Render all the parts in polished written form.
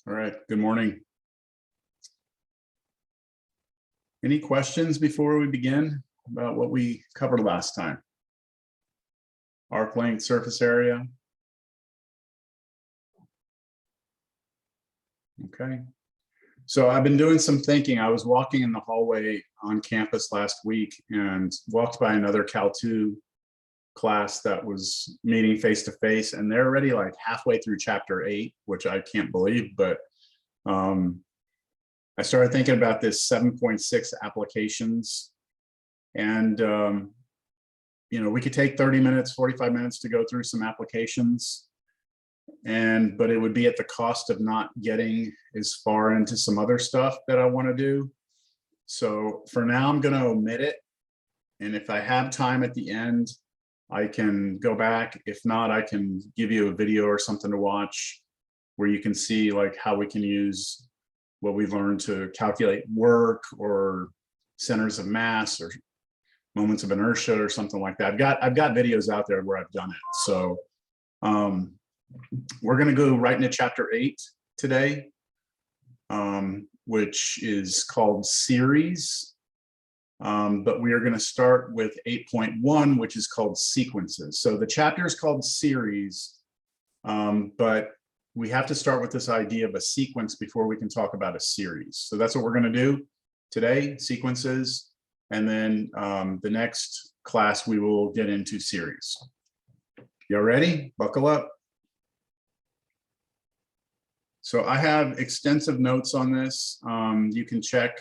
All right, good morning. Any questions before we begin about what we covered last time? Arc length, surface area. Okay. So I've been doing some thinking. I was walking in the hallway on campus last week and walked by another Cal 2 class that was meeting face to face, and they're already like halfway through chapter 8, which I can't believe, but I started thinking about this 7.6 applications, and you know, we could take 30 minutes, 45 minutes to go through some applications, but it would be at the cost of not getting as far into some other stuff that I want to do. So for now, I'm going to omit it, and if I have time at the end, I can go back. If not, I can give you a video or something to watch where you can see like how we can use what we've learned to calculate work or centers of mass or moments of inertia or something like that. I've got videos out there where I've done it. So we're going to go right into chapter 8 today, which is called series. But we are going to start with 8.1, which is called sequences. So the chapter is called series, but we have to start with this idea of a sequence before we can talk about a series. So that's what we're going to do today, sequences. And then the next class, we will get into series. Y'all ready? Buckle up. So I have extensive notes on this. You can check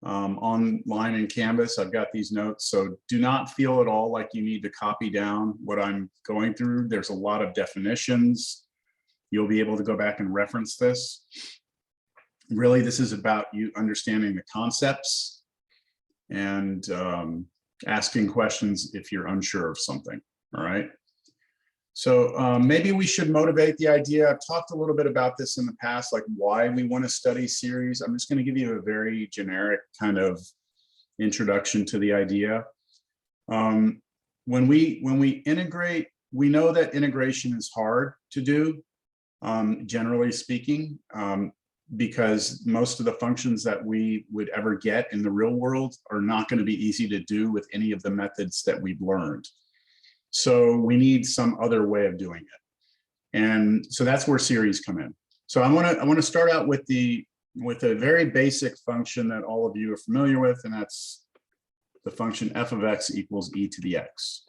online in Canvas. I've got these notes, so do not feel at all like you need to copy down what I'm going through. There's a lot of definitions. You'll be able to go back and reference this. Really, this is about you understanding the concepts and asking questions if you're unsure of something. All right. So maybe we should motivate the idea. I've talked a little bit about this in the past, like why we want to study series. I'm just going to give you a very generic kind of introduction to the idea. When we integrate, we know that integration is hard to do, generally speaking, because most of the functions that we would ever get in the real world are not going to be easy to do with any of the methods that we've learned. So we need some other way of doing it. And so that's where series come in. So I want to start out with a very basic function that all of you are familiar with, and that's the function f of x equals e to the x.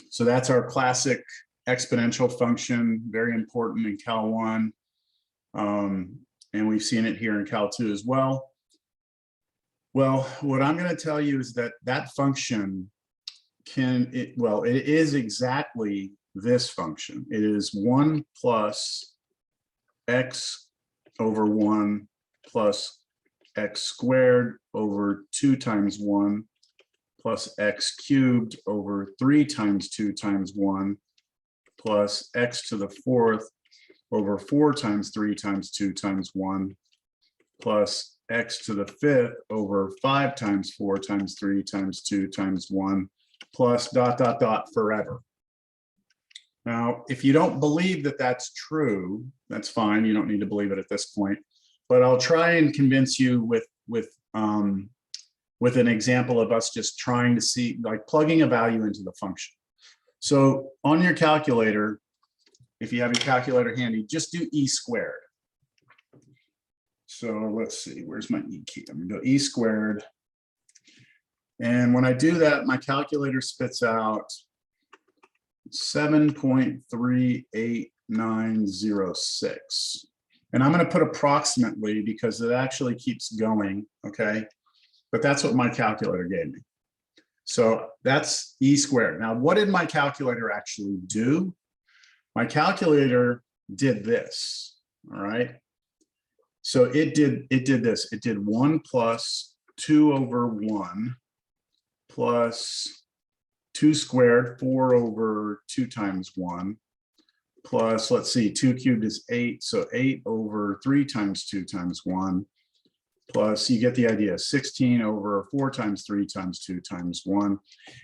So that's our classic exponential function, very important in Cal 1. And we've seen it here in Cal 2 as well. Well, what I'm going to tell you is that that function it is exactly this function. It is 1 plus x over 1 plus x squared over 2 times 1 plus x cubed over 3 times 2 times 1 plus x to the 4th over 4 times 3 times 2 times 1 plus x to the 5th over 5 times 4 times 3 times 2 times 1 plus ... forever. Now, if you don't believe that that's true, that's fine. You don't need to believe it at this point. But I'll try and convince you with an example of us just trying to see, like plugging a value into the function. So on your calculator, if you have your calculator handy, just do e squared. So let's see, where's my e key? I'm gonna go e squared. And when I do that, my calculator spits out 7.38906. And I'm going to put approximately because it actually keeps going, okay? But that's what my calculator gave me. So that's e squared. Now, what did my calculator actually do? My calculator did this, all right? So it did this. It did 1 plus 2 over 1 plus 2 squared, 4 over 2 times 1, plus, let's see, 2 cubed is 8, so 8 over 3 times 2 times 1, plus, you get the idea, 16 over 4 times 3 times 2 times 1.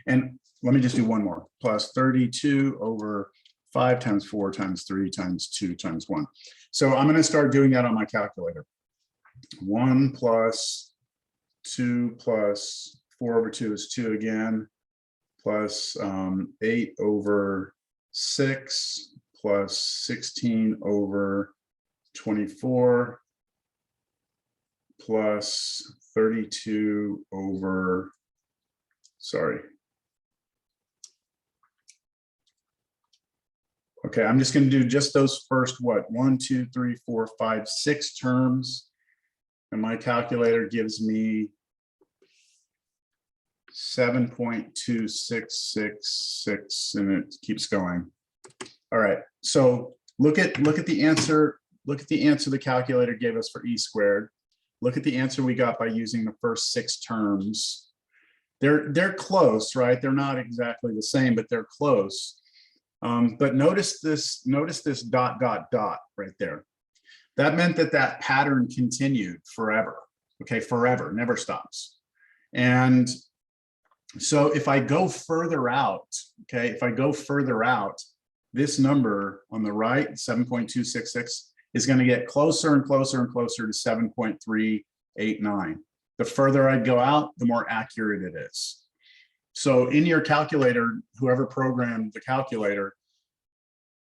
And let me just do one more, plus 32 over 5 times 4 times 3 times 2 times 1. So I'm going to start doing that on my calculator. 1 plus 2 plus 4 over 2 is 2 again, plus 8 over 6 plus 16 over 24 plus 32 over, sorry. Okay, I'm just going to do just those first, what, 1, 2, 3, 4, 5, 6 terms. And my calculator gives me 7.2666, and it keeps going. All right, so look at the answer. Look at the answer the calculator gave us for e squared. Look at the answer we got by using the first 6 terms. They're close, right? They're not exactly the same, but they're close. But notice this dot, dot, dot right there. That meant that pattern continued forever. Okay, forever, never stops. And so if I go further out, okay, if I go further out, this number on the right, 7.266, is going to get closer and closer and closer to 7.389. The further I go out, the more accurate it is. So in your calculator, whoever programmed the calculator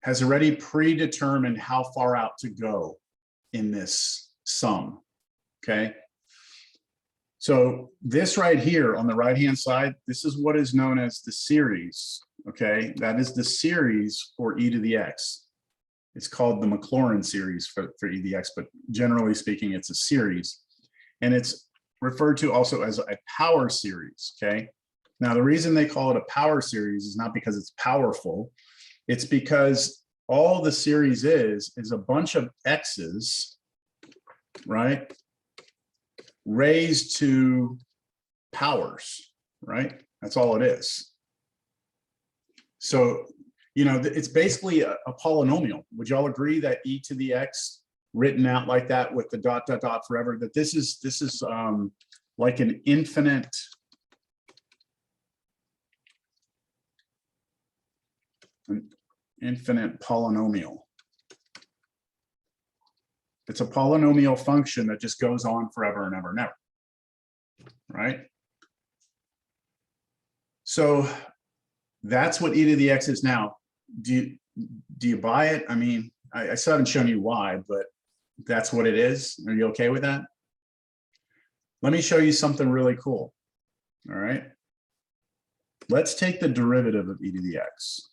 has already predetermined how far out to go in this sum, okay? So this right here on the right-hand side, this is what is known as the series, okay? That is the series for e to the x. It's called the Maclaurin series for e to the x, but generally speaking, it's a series. And it's referred to also as a power series, okay? Now, the reason they call it a power series is not because it's powerful. It's because all the series is a bunch of x's, right? Raised to powers, right? That's all it is. So, you know, it's basically a polynomial. Would y'all agree that e to the x written out like that with the dot, dot, dot forever, that this is like an infinite polynomial. It's a polynomial function that just goes on forever and ever and ever, right? So that's what e to the x is now. Do you buy it? I mean, I still haven't shown you why, but that's what it is. Are you okay with that? Let me show you something really cool. All right. Let's take the derivative of e to the x.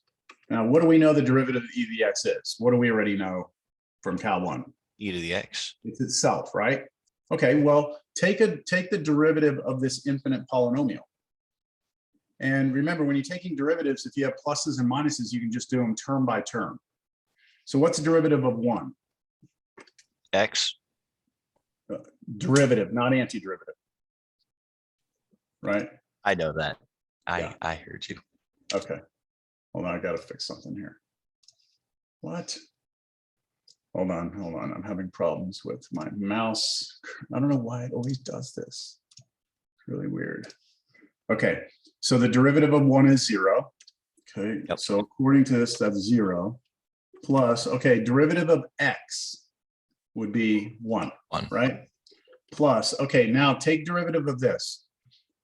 Now, what do we know the derivative of e to the x is? What do we already know from Cal 1? E to the x. It's itself, right? Okay, well, take the derivative of this infinite polynomial. And remember, when you're taking derivatives, if you have pluses and minuses, you can just do them term by term. So what's the derivative of 1? X. Derivative, not antiderivative. Right? I know that. Yeah. I heard you. Okay. Hold on, I gotta fix something here. What? Hold on. I'm having problems with my mouse. I don't know why it always does this. It's really weird. Okay, so the derivative of 1 is 0. Okay, yep. So according to this, that's 0 plus, okay, derivative of x would be 1, right? Plus, okay, now take derivative of this.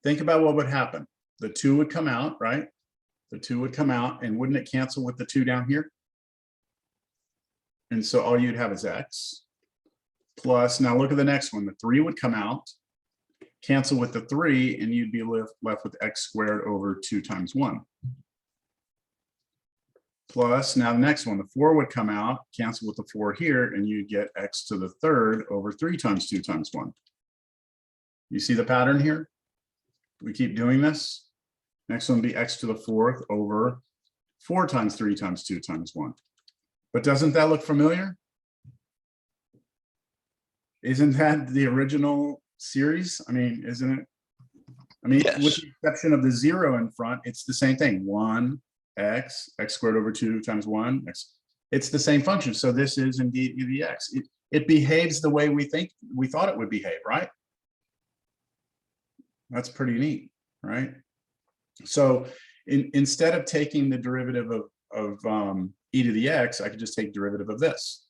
Think about what would happen. The 2 would come out, right? The 2 would come out, and wouldn't it cancel with the 2 down here? And so all you'd have is x plus, now look at the next one. The 3 would come out, cancel with the 3, and you'd be left with x squared over 2 times 1. Plus, now the next one, the 4 would come out, cancel with the 4 here, and you'd get x to the 3rd over 3 times 2 times 1. You see the pattern here? We keep doing this. Next one would be x to the fourth over 4 times 3 times 2 times 1. But doesn't that look familiar? Isn't that the original series? I mean, isn't it? I mean, Yes. with the exception of the 0 in front, it's the same thing. 1 x squared over 2 times 1 x. It's the same function. So this is indeed e to the x. It behaves the way we thought it would behave, right? That's pretty neat, right? So instead of taking the derivative of e to the x, I could just take derivative of this.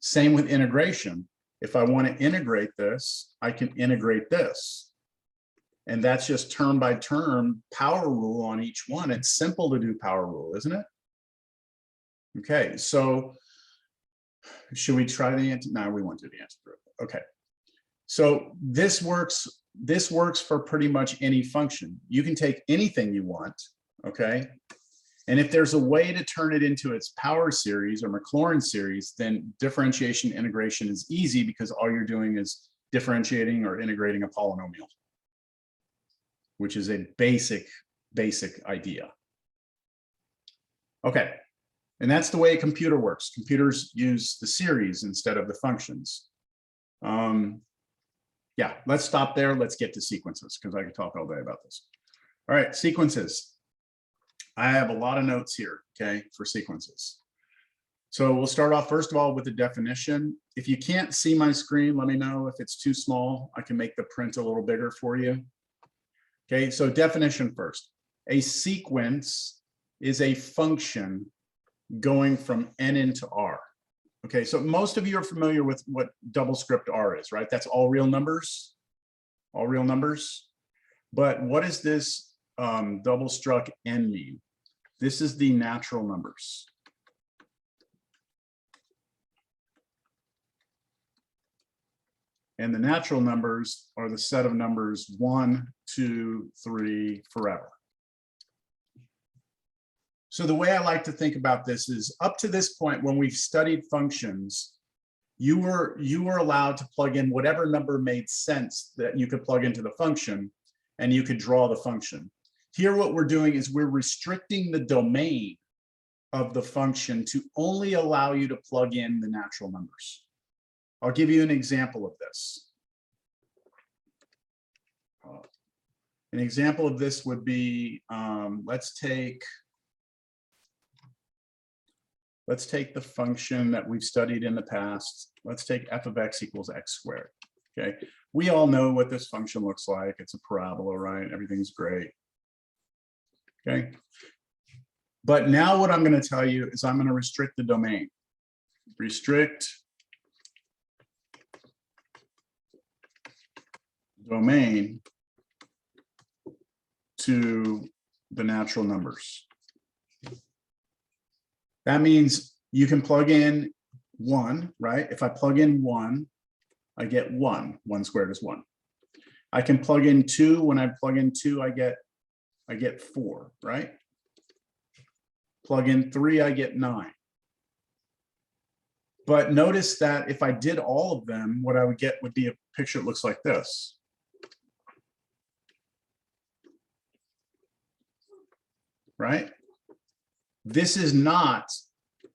Same with integration. If I want to integrate this, I can integrate this. And that's just term by term power rule on each one. It's simple to do power rule, isn't it? Okay, so should we try the anti? No, we won't do the antiderivative. Okay. So this works for pretty much any function. You can take anything you want, okay? And if there's a way to turn it into its power series or Maclaurin series, then differentiation integration is easy because all you're doing is differentiating or integrating a polynomial, which is a basic idea. Okay, and that's the way a computer works. Computers use the series instead of the functions. Yeah, let's stop there. Let's get to sequences because I could talk all day about this. All right, sequences. I have a lot of notes here, okay, for sequences. So we'll start off first of all with the definition. If you can't see my screen, let me know. If it's too small, I can make the print a little bigger for you. Okay, so definition first. A sequence is a function going from n into r. Okay, so most of you are familiar with what double script r is, right? That's all real numbers, all real numbers. But what does this double struct n mean? This is the natural numbers. And the natural numbers are the set of numbers 1, 2, 3, forever. So the way I like to think about this is up to this point, when we've studied functions, you were allowed to plug in whatever number made sense that you could plug into the function, and you could draw the function. Here, what we're doing is we're restricting the domain of the function to only allow you to plug in the natural numbers. I'll give you an example of this. An example of this would be, let's take the function that we've studied in the past. Let's take f of x equals x squared, okay? We all know what this function looks like. It's a parabola, right? Everything's great, okay? But now what I'm going to tell you is I'm going to restrict the domain. Restrict domain to the natural numbers. That means you can plug in 1, right? If I plug in 1, I get 1. 1 squared is 1. I can plug in 2. When I plug in 2, I get 4, right? Plug in 3, I get 9. But notice that if I did all of them, what I would get would be a picture that looks like this. Right? This is not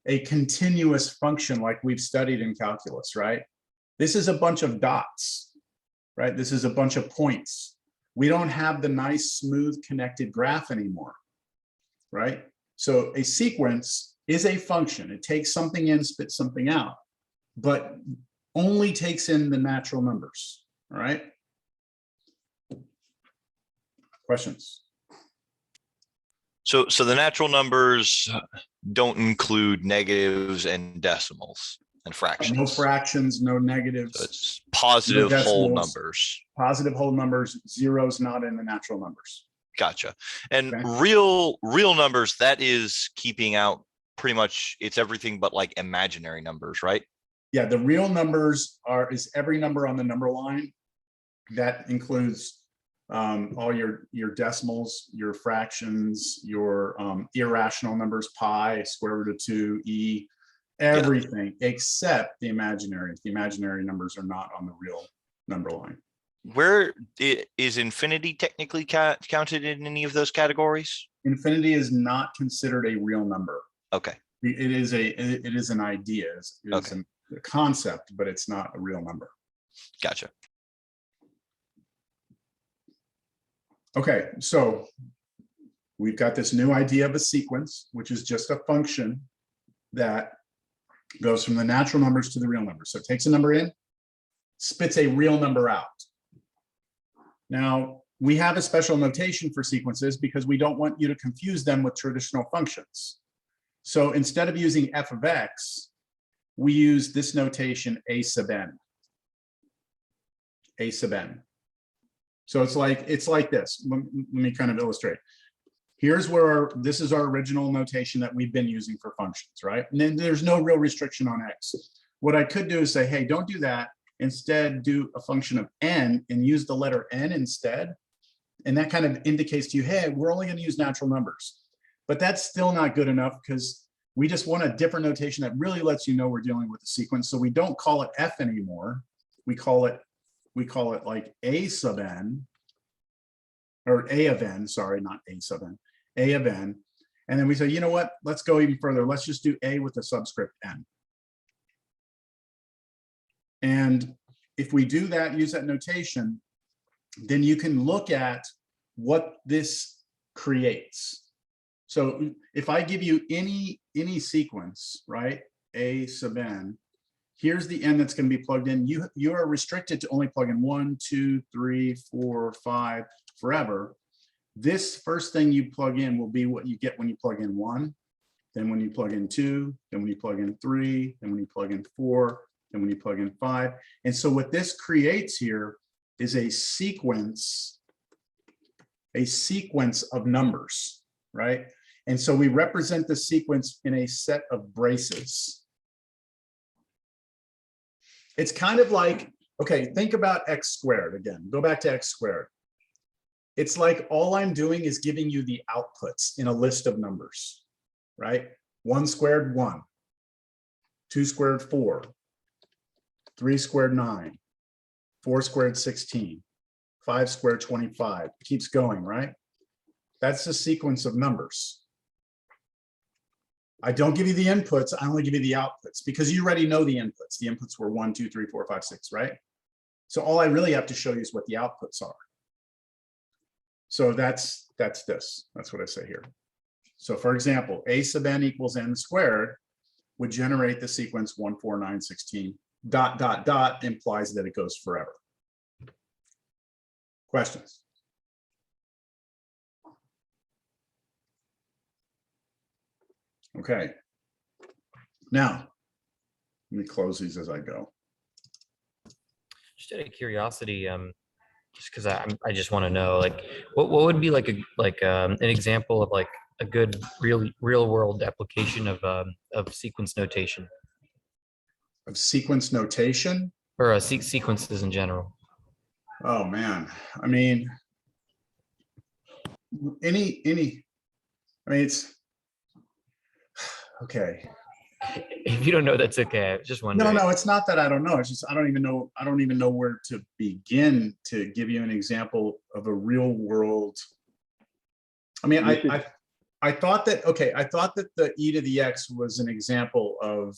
a continuous function like we've studied in calculus, right? This is a bunch of dots, right? This is a bunch of points. We don't have the nice, smooth, connected graph anymore, right? So a sequence is a function. It takes something in, spits something out, but only takes in the natural numbers, all right? Questions? So the natural numbers don't include negatives and decimals and fractions. No fractions, no negatives. So it's positive no whole decimals. numbers. Positive whole numbers, zeros not in the natural numbers. Gotcha. And Okay. real numbers, that is keeping out pretty much, it's everything but like imaginary numbers, right? Yeah, the real numbers is every number on the number line. That includes all your decimals, your fractions, your irrational numbers, pi, square root of 2, e, everything except the imaginaries. The imaginary numbers are not on the real number line. Where is infinity technically counted in any of those categories? Infinity is not considered a real number. Okay, It is an idea, it is Okay. a concept, but it's not a real number. gotcha. Okay, so we've got this new idea of a sequence, which is just a function that goes from the natural numbers to the real numbers. So it takes a number in, spits a real number out. Now, we have a special notation for sequences because we don't want you to confuse them with traditional functions. So instead of using f of x, we use this notation a sub n. A sub n. So it's like this. Let me kind of illustrate. Here's where this is our original notation that we've been using for functions, right? And then there's no real restriction on x. What I could do is say, hey, don't do that. Instead, do a function of n and use the letter n instead. And that kind of indicates to you, hey, we're only going to use natural numbers. But that's still not good enough because we just want a different notation that really lets you know we're dealing with a sequence. So we don't call it f anymore. We call it like a sub n, or a of n, sorry, not a sub n, a of n. And then we say, you know what, let's go even further. Let's just do a with the subscript n. And if we do that, use that notation, then you can look at what this creates. So if I give you any sequence, right, a sub n, here's the n that's going to be plugged in. You are restricted to only plug in 1, 2, 3, 4, 5 forever. This first thing you plug in will be what you get when you plug in 1, then when you plug in 2, then when you plug in 3, then when you plug in 4, then when you plug in 5. And so what this creates here is a sequence of numbers, right? And so we represent the sequence in a set of braces. It's kind of like, okay, think about x squared again. Go back to x squared. It's like all I'm doing is giving you the outputs in a list of numbers, right? 1 squared, 1. 2 squared, 4. 3 squared, 9. 4 squared, 16. 5 squared, 25. Keeps going, right? That's the sequence of numbers. I don't give you the inputs, I only give you the outputs because you already know the inputs. The inputs were 1, 2, 3, 4, 5, 6, right? So all I really have to show you is what the outputs are. So that's this. That's what I say here. So for example, a sub n equals n squared would generate the sequence 1, 4, 9, 16, ... implies that it goes forever. Questions? Okay. Now, let me close these as I go. Just out of curiosity, just because I just want to know, like, what would be like an example of like a good real world application of sequence notation, Of sequence notation, or sequences in general? oh man, I mean, I mean, it's okay. If you don't know, that's okay. I was just wondering. No, it's not that I don't know. It's just I don't even know where to begin to give you an example of a real world. I mean, I thought that, okay, I thought that the e to the x was an example of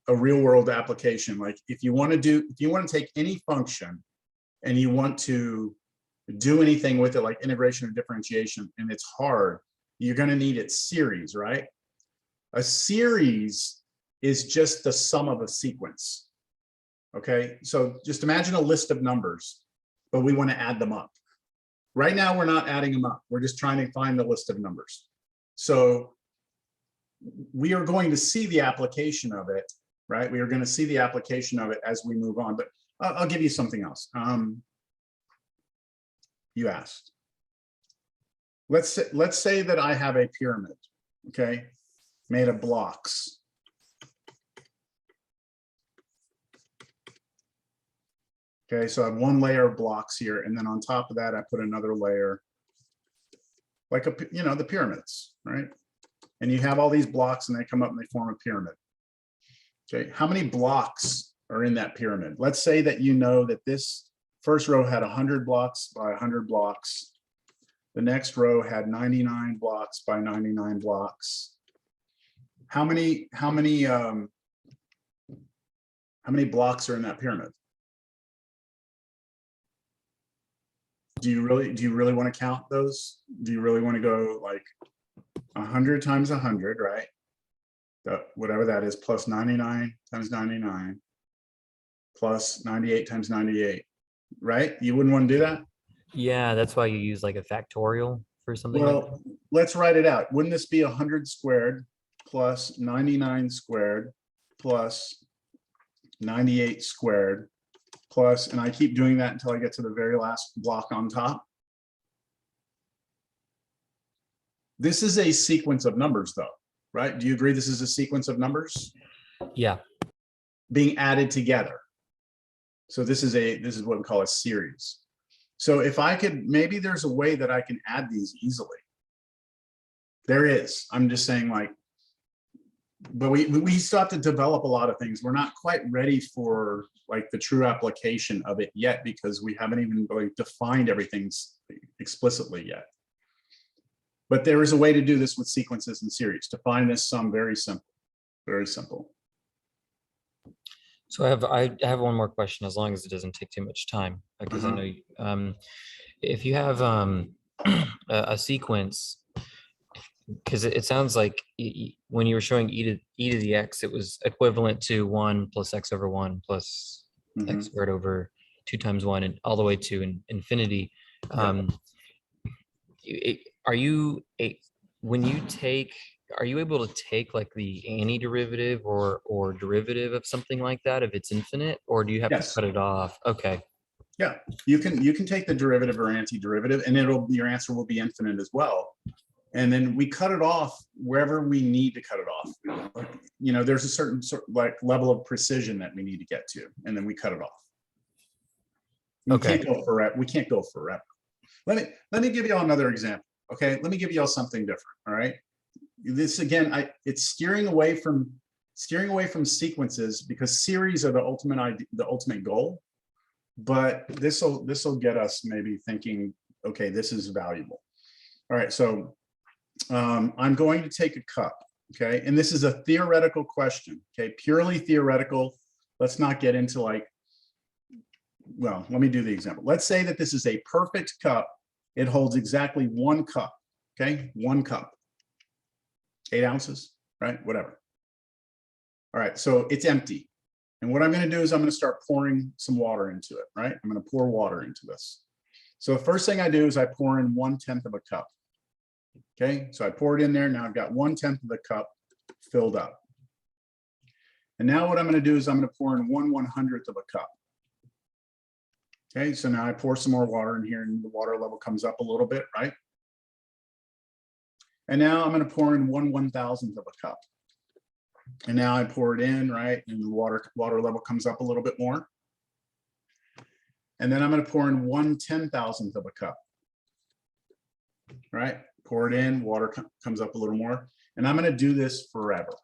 a real world application. Like if you want to take any function and you want to do anything with it, like integration or differentiation, and it's hard, you're going to need its series, right? A series is just the sum of a sequence. Okay, so just imagine a list of numbers, but we want to add them up. Right now, we're not adding them up. We're just trying to find the list of numbers. So we are going to see the application of it, right? We are going to see the application of it as we move on, but I'll give you something else. You asked. Let's say that I have a pyramid, okay, made of blocks. Okay, so I have one layer of blocks here, and then on top of that, I put another layer, like the pyramids, right? And you have all these blocks, and they come up and they form a pyramid. Okay, how many blocks are in that pyramid. Let's say that you know that this first row had 100 blocks by 100 blocks. The next row had 99 blocks by 99 blocks. How many blocks are in that pyramid? Do you really want to count those? Do you really want to go like 100 times 100, right? Whatever that is, plus 99 times 99, plus 98 times 98, right? You wouldn't want to do that? Yeah, that's why you use like a factorial for something like that. Well, let's write it out. Wouldn't this be 100 squared plus 99 squared plus 98 squared plus, and I keep doing that until I get to the very last block on top? This is a sequence of numbers though, right? Do you agree this is a sequence of numbers Yeah. being added together? So this is what we call a series. So if I could, maybe there's a way that I can add these easily. There is. I'm just saying, like, but we still have to develop a lot of things. We're not quite ready for like the true application of it yet, because we haven't even really defined everything explicitly yet. But there is a way to do this with sequences and series. To find this sum, very simple, very simple. So I have one more question, as long as it doesn't take too much time, because I know if you have a sequence, because it sounds like when you were showing e to the x, it was equivalent to 1 plus x over 1 plus x squared over 2 times 1 and all the way to infinity. Are you able to take like the antiderivative or derivative of something like that if it's infinite, or do you have to cut it off? Okay. Yeah, you can take the derivative or antiderivative, and your answer will be infinite as well. And then we cut it off wherever we need to cut it off. You know, there's a certain like level of precision that we need to get to, and then we cut it off. We can't go forever. We can't go forever. Let me give you all another example. Okay, let me give you all something different. All right. This again, it's steering away from sequences, because series are the ultimate goal. But this will get us maybe thinking, okay, this is valuable. All right, so I'm going to take a cup, okay, and this is a theoretical question, okay, purely theoretical. Let's not get into like, well, let me do the example. Let's say that this is a perfect cup. It holds exactly 1 cup, okay, 1 cup, 8 ounces, right, whatever. All right, so it's empty. And what I'm going to do is I'm going to start pouring some water into it, right? I'm going to pour water into this. So the first thing I do is I pour in 1/10 of a cup. Okay, so I pour it in there. Now I've got 1/10 of the cup filled up. And now what I'm going to do is I'm going to pour in 1/100th of a cup. Okay, so now I pour some more water in here, and the water level comes up a little bit, right? And now I'm going to pour in 1/1000th of a cup. And now I pour it in, right? And the water level comes up a little bit more. And then I'm going to pour in 1/10,000th of a cup. Right? Pour it in, water comes up a little more. And I'm going to do this forever.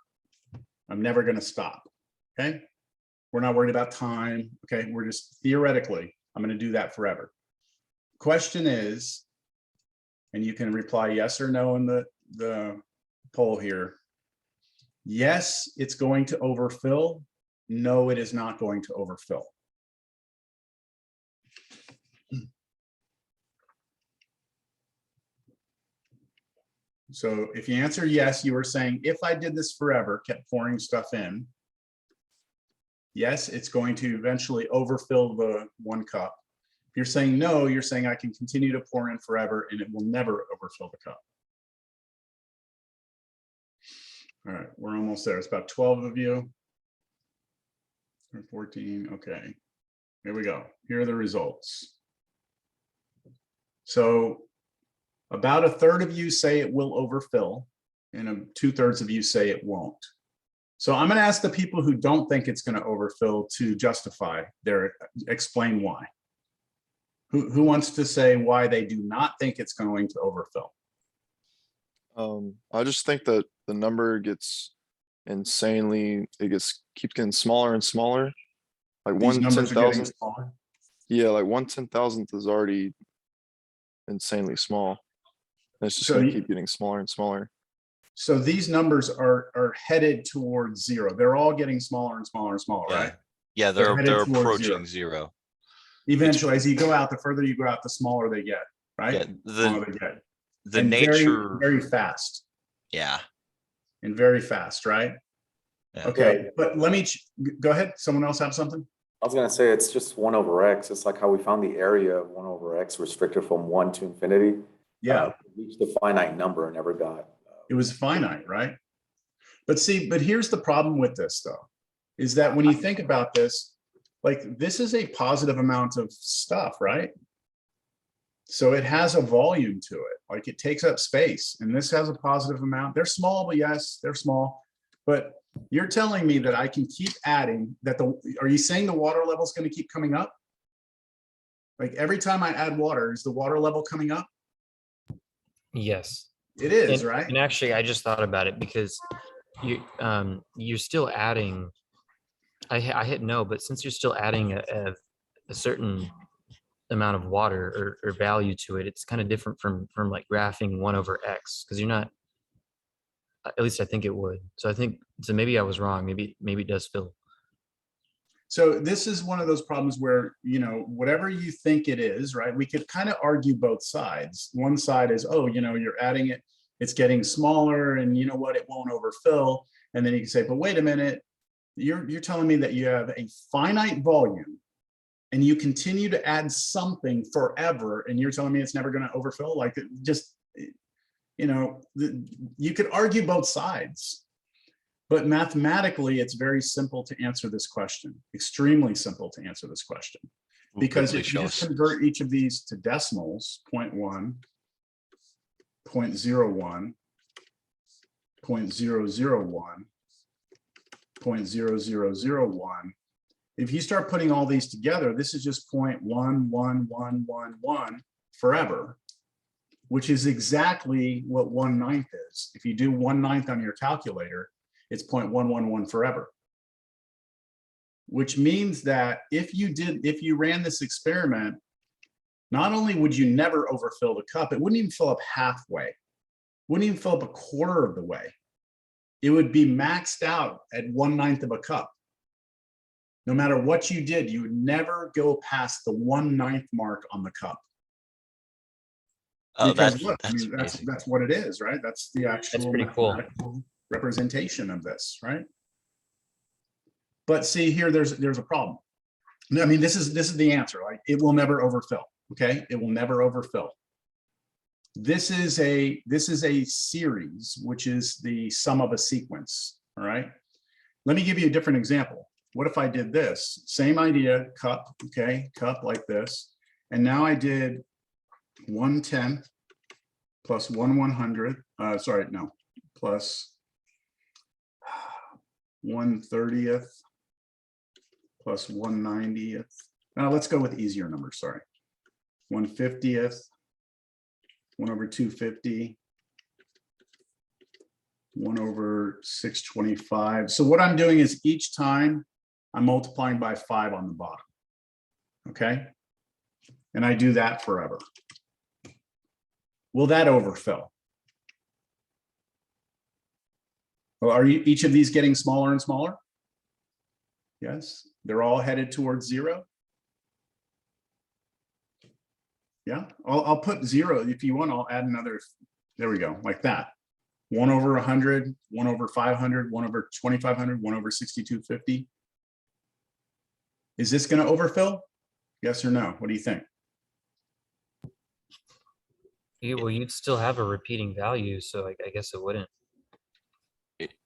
I'm never going to stop. Okay? We're not worried about time. Okay? We're just theoretically, I'm going to do that forever. Question is, and you can reply yes or no in the poll here. Yes, it's going to overfill. No, it is not going to overfill. So if you answer yes, you were saying, if I did this forever, kept pouring stuff in, yes, it's going to eventually overfill the 1 cup. If you're saying no, you're saying I can continue to pour in forever and it will never overfill the cup. All right, we're almost there. It's about 12 of you. 14, okay. Here we go. Here are the results. So about 1/3 of you say it will overfill, and 2/3 of you say it won't. So I'm going to ask the people who don't think it's going to overfill to justify explain why. Who wants to say why they do not think it's going to overfill? I just think that the number gets keeps getting smaller and smaller. Like These one numbers are getting 10,000th. smaller. Yeah, like 1/10,000th is already insanely small. And it's just So gonna you- keep getting smaller and smaller. So these numbers are headed towards zero. They're all getting smaller and smaller and smaller, Yeah. right? Yeah, They're they're headed towards approaching zero. Eventually, as you go out, the further you go out, the smaller they get, right? Yeah, Smaller they get. the And nature, very fast yeah. and very fast, right? Yeah. Okay, but let me, go ahead. Someone else have something? I was gonna say it's just 1/x. It's like how we found the area of 1/x restricted from 1 to infinity. Yeah, Reached a finite number and never got. it was finite, right? But see, but here's the problem with this though, is that when you think about this, like this is a positive amount of stuff, right? So it has a volume to it, like it takes up space, and this has a positive amount. They're small, but yes, they're small. But you're telling me that I can keep adding that are you saying the water level is going to keep coming up? Like every time I add water, is the water level coming up? Yes. It is, And, right? and actually, I just thought about it because you're still adding. I hit no, but since you're still adding a certain amount of water or value to it, it's kind of different from like graphing 1/x, because you're not. At least I think it would. So I think so. Maybe I was wrong. Maybe it does fill. So this is one of those problems where, you know, whatever you think it is, right? We could kind of argue both sides. One side is, oh, you know, you're adding it, it's getting smaller, and you know what, it won't overfill. And then you can say, but wait a minute, you're telling me that you have a finite volume and you continue to add something forever, and you're telling me it's never going to overfill? Like, just, you know, you could argue both sides. But mathematically, it's very simple to answer this question, extremely simple to answer this question. We'll Because quickly if you show just us. convert each of these to decimals, 0.1, 0.01, 0.001, 0.0001, if you start putting all these together, this is just 0.11111 forever, which is exactly what 1/9 is. If you do 1/9 on your calculator, it's 0.111 forever. Which means that if you ran this experiment, not only would you never overfill the cup, it wouldn't even fill up halfway, wouldn't even fill up a quarter of the way. It would be maxed out at 1/9 of a cup. No matter what you did, you would never go past the 1/9 mark on the cup. Oh, Because that's look, I mean, amazing. that's what it is, right? That's the actual pretty cool. mathematical representation of this, right? But see here, there's a problem. I mean, this is the answer. Like, it will never overfill. Okay, it will never overfill. This is a series, which is the sum of a sequence. All right. Let me give you a different example. What if I did this? Same idea, cup. Okay, cup like this, and now I did 1/10 plus 1/100. Sorry, no, plus 1/30th plus 1/90th. Now let's go with easier numbers. Sorry, 1/50th, 1/250, 1/625. So what I'm doing is each time I'm multiplying by 5 on the bottom. Okay, and I do that forever. Will that overfill? Well, are each of these getting smaller and smaller? Yes, they're all headed towards 0. Yeah, I'll put 0 if you want. I'll add another. There we go, like that. 1/100, 1/500, 1/2500, 1/6250. Is this going to overfill? Yes or no? What do you think? Well, you'd still have a repeating value, so I guess it wouldn't.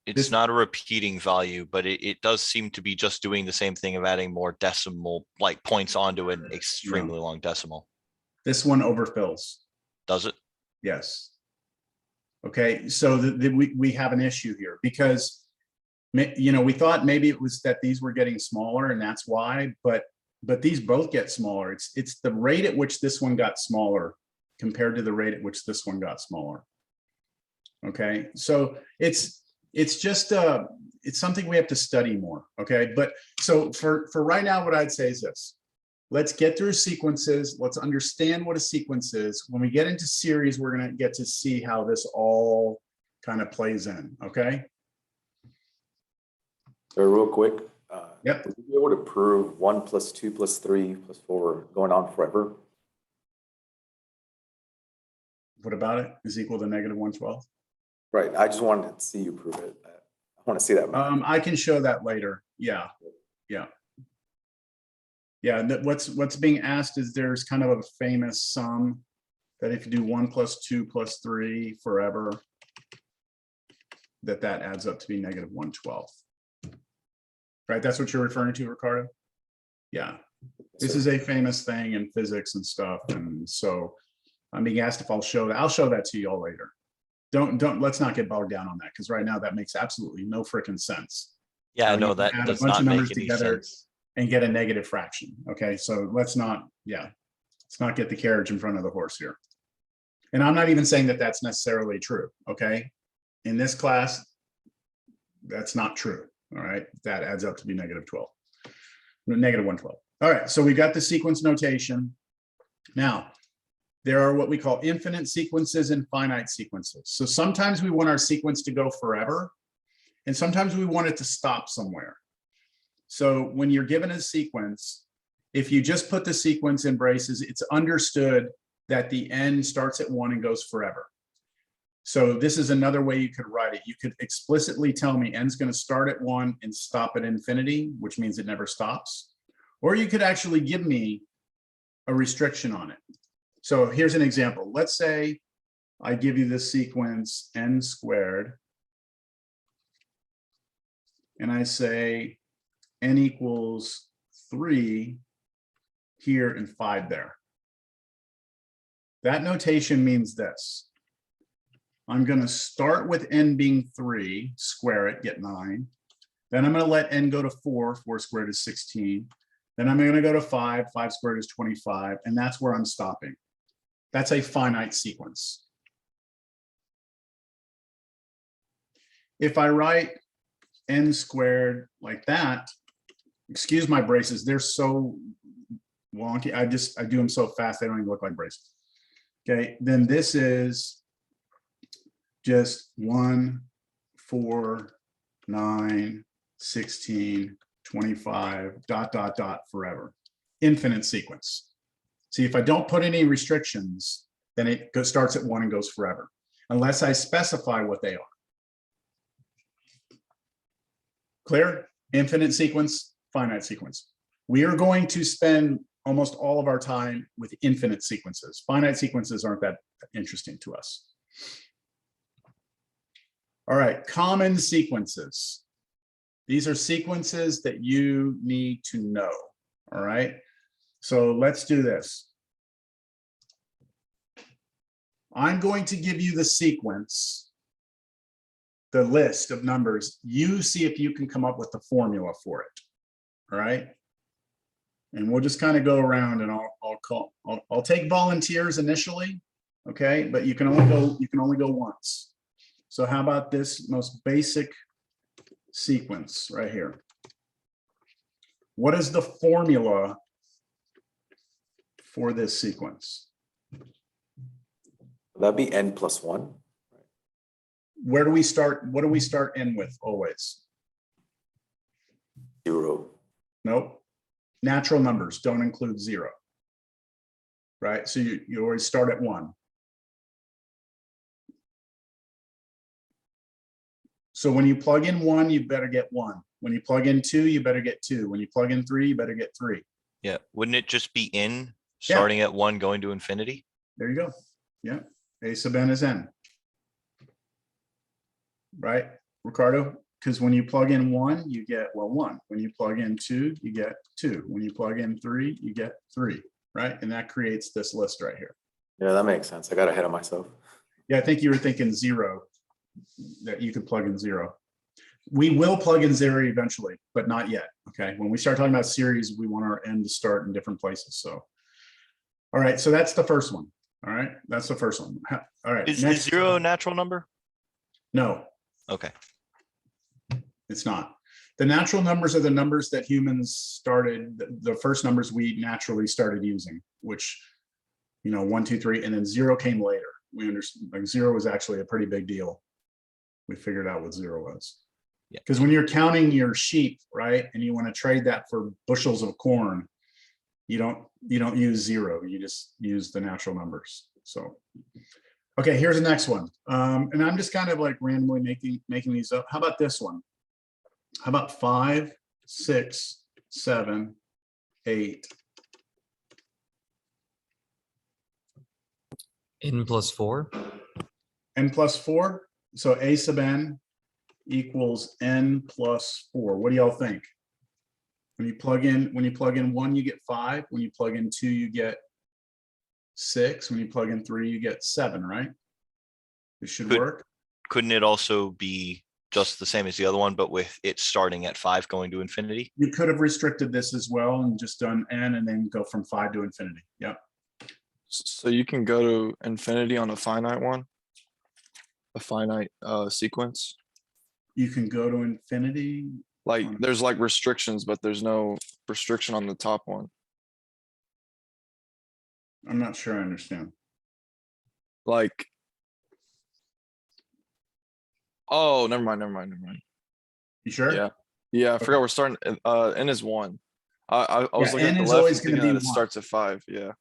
It's not a repeating value, but it does seem to be just doing the same thing of adding more decimal like points onto an extremely long decimal. This one overfills. Does it? Yes. Okay, so we have an issue here because, you know, we thought maybe it was that these were getting smaller and that's why, but these both get smaller. It's the rate at which this one got smaller compared to the rate at which this one got smaller. Okay, so It's just, it's something we have to study more, okay? But so for right now, what I'd say is this. Let's get through sequences. Let's understand what a sequence is. When we get into series, we're gonna get to see how this all kind of plays in, okay? So real quick. Yep. Would you be able to prove 1 + 2 + 3 + 4 going on forever? What about it is equal to -112? Right, I just wanted to see you prove it. I want to see that. math. I can show that later. Yeah. Yeah, and what's being asked is there's kind of a famous sum that if you do 1 + 2 + 3 forever, that adds up to be -112. Right, that's what you're referring to, Ricardo? Yeah, this is a famous thing in physics and stuff, and so I'm being asked if I'll show that. I'll show that to you all later. Let's not get bogged down on that, because right now that makes absolutely no freaking sense. Yeah, How no, you that add a does bunch of not numbers make any together sense. and get a negative fraction. Okay, so let's not get the carriage in front of the horse here. And I'm not even saying that that's necessarily true. Okay, in this class, that's not true. All right, that adds up to be -12, -112. All right, so we got the sequence notation. Now, there are what we call infinite sequences and finite sequences. So sometimes we want our sequence to go forever, and sometimes we want it to stop somewhere. So when you're given a sequence, if you just put the sequence in braces, it's understood that the end starts at 1 and goes forever. So this is another way you could write it. You could explicitly tell me n's going to start at 1 and stop at infinity, which means it never stops. Or you could actually give me a restriction on it. So here's an example. Let's say I give you this sequence n², and I say n equals 3 here and 5 there. That notation means this. I'm going to start with n being 3, square it, get 9. Then I'm going to let n go to 4, 4 squared is 16. Then I'm going to go to 5, 5 squared is 25, and that's where I'm stopping. That's a finite sequence. If I write n² like that, excuse my braces, they're so wonky. I do them so fast, they don't even look like braces. Okay, then this is just 1, 4, 9, 16, 25, ... forever. Infinite sequence. See, if I don't put any restrictions, then it starts at 1 and goes forever, unless I specify what they are. Clear? Infinite sequence, finite sequence. We are going to spend almost all of our time with infinite sequences. Finite sequences aren't that interesting to us. All right, common sequences. These are sequences that you need to know, all right? So let's do this. I'm going to give you the sequence, the list of numbers. You see if you can come up with the formula for it, all right? And we'll just kind of go around, and I'll take volunteers initially, okay? But you can only go once. So how about this most basic sequence right here? What is the formula for this sequence? That'd be n + 1. Where do we start? What do we start n with always? 0. Nope. Natural numbers don't include 0. Right? So you always start at 1. So when you plug in 1, you better get 1. When you plug in 2, you better get 2. When you plug in 3, you better get 3. Yeah, wouldn't it just be n starting at 1 going to infinity? There you go. Yeah. A sub n is n. Right, Ricardo? Because when you plug in 1, you get, well, 1. When you plug in 2, you get 2. When you plug in 3, you get 3. Right? And that creates this list right here. Yeah, that makes sense. I got ahead of myself. Yeah, I think you were thinking 0, that you could plug in 0. We will plug in 0 eventually, but not yet. Okay. When we start talking about series, we want our n to start in different places. So, all right. So that's the first one. All right. That's the first one. All right. Is next, 0 a natural number? No. Okay. It's not. The natural numbers are the numbers that humans started, the first numbers we naturally started using, which, 1, 2, 3, and then 0 came later. We understand, like 0 was actually a pretty big deal. We figured out what 0 was. Yeah. Because when you're counting your sheep, right, and you want to trade that for bushels of corn, you don't use 0. You just use the natural numbers. So, okay, here's the next one. And I'm just kind of like randomly making these up. How about this one? How about 5, 6, 7, 8? N plus 4. N plus 4. So A sub n equals n plus 4. What do y'all think? When you plug in 1, you get 5. When you plug in 2, you get 6. When you plug in 3, you get 7, right? This should work. Couldn't it also be just the same as the other one, but with it starting at 5 going to infinity? You could have restricted this as well and just done n and then go from 5 to infinity. Yep. So you can go to infinity on a finite one, a finite sequence. You can go to infinity. Like there's like restrictions, but there's no restriction on the top one. I'm not sure I understand. Like, oh, never mind. You sure? Yeah, yeah. I forgot we're starting. N is 1. I was Yeah, looking n at the is left always and gonna thinking that be it 1. starts at 5. Yeah.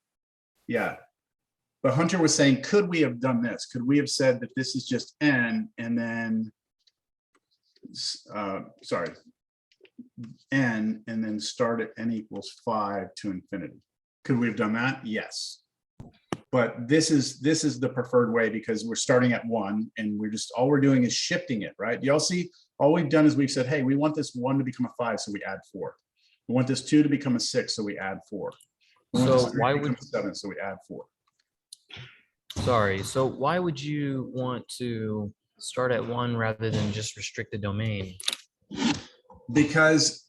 Yeah. But Hunter was saying, could we have done this? Could we have said that this is just n and then, n and then start at n equals 5 to infinity? Could we have done that? Yes. But this is the preferred way because we're starting at 1 and all we're doing is shifting it, right? Y'all see, all we've done is we've said, hey, we want this 1 to become a 5, so we add 4. We want this 2 to become a 6, so we add 4. We want So this 3 why to become would- a 7, so we add 4. Sorry. So why would you want to start at 1 rather than just restrict the domain? Because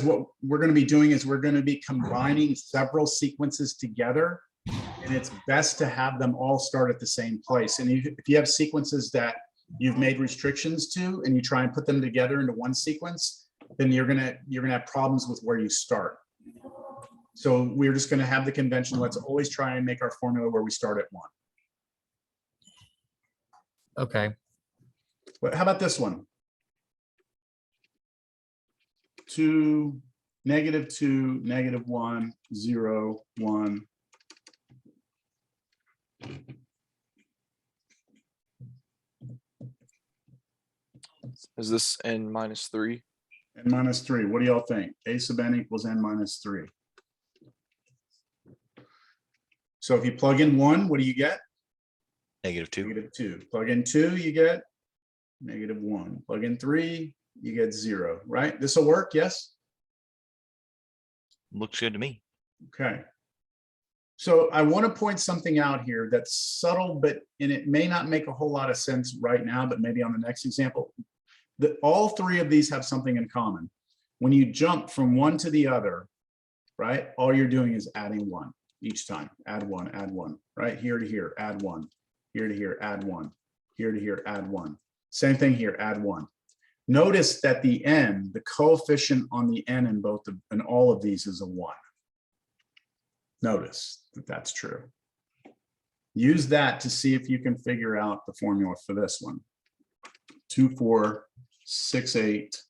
what we're going to be doing is we're going to be combining several sequences together, and it's best to have them all start at the same place. And if you have sequences that you've made restrictions to, and you try and put them together into one sequence, then you're gonna have problems with where you start. So we're just going to have the convention. Let's always try and make our formula where we start at 1. Okay. But how about this one? 2, -2, -1, 0, 1. Is this N minus 3? N minus 3. What do y'all think? A sub n equals n minus 3. So if you plug in 1, what do you get? -2. -2. Plug in 2, you get -1. Plug in 3, you get 0, right? This will work, yes? Looks good to me. Okay. So I want to point something out here that's subtle, and it may not make a whole lot of sense right now, but maybe on the next example. All 3 of these have something in common. When you jump from one to the other, right, all you're doing is adding 1 each time. Add 1, right? Here to here, add 1. Here to here, add 1. Here to here, add 1. Same thing here, add 1. Notice that the n, the coefficient on the n in all of these is a 1. Notice that that's true. Use that to see if you can figure out the formula for this one. 2, 4, 6, 8,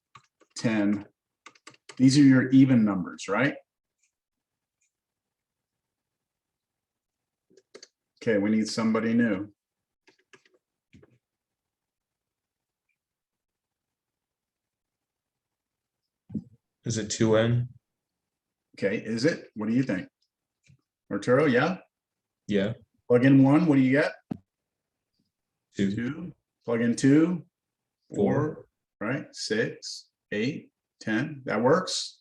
10. These are your even numbers, right? Okay, we need somebody new. Is it 2n? Okay, is it? What do you think? Arturo, yeah? Yeah, Plug in 1, what do you get? 2. 2. Plug in 2, 4, 4. right? 6, 8, 10. That works.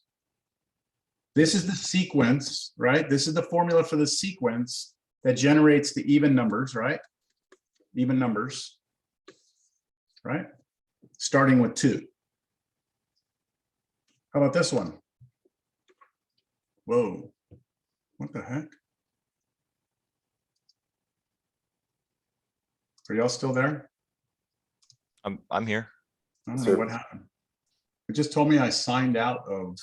This is the sequence, right? This is the formula for the sequence that generates the even numbers, right? Even numbers, right? Starting with 2. How about this one? Whoa, what the heck? Are y'all still there? I'm here. I don't know Sir. what happened. It just told me I signed out of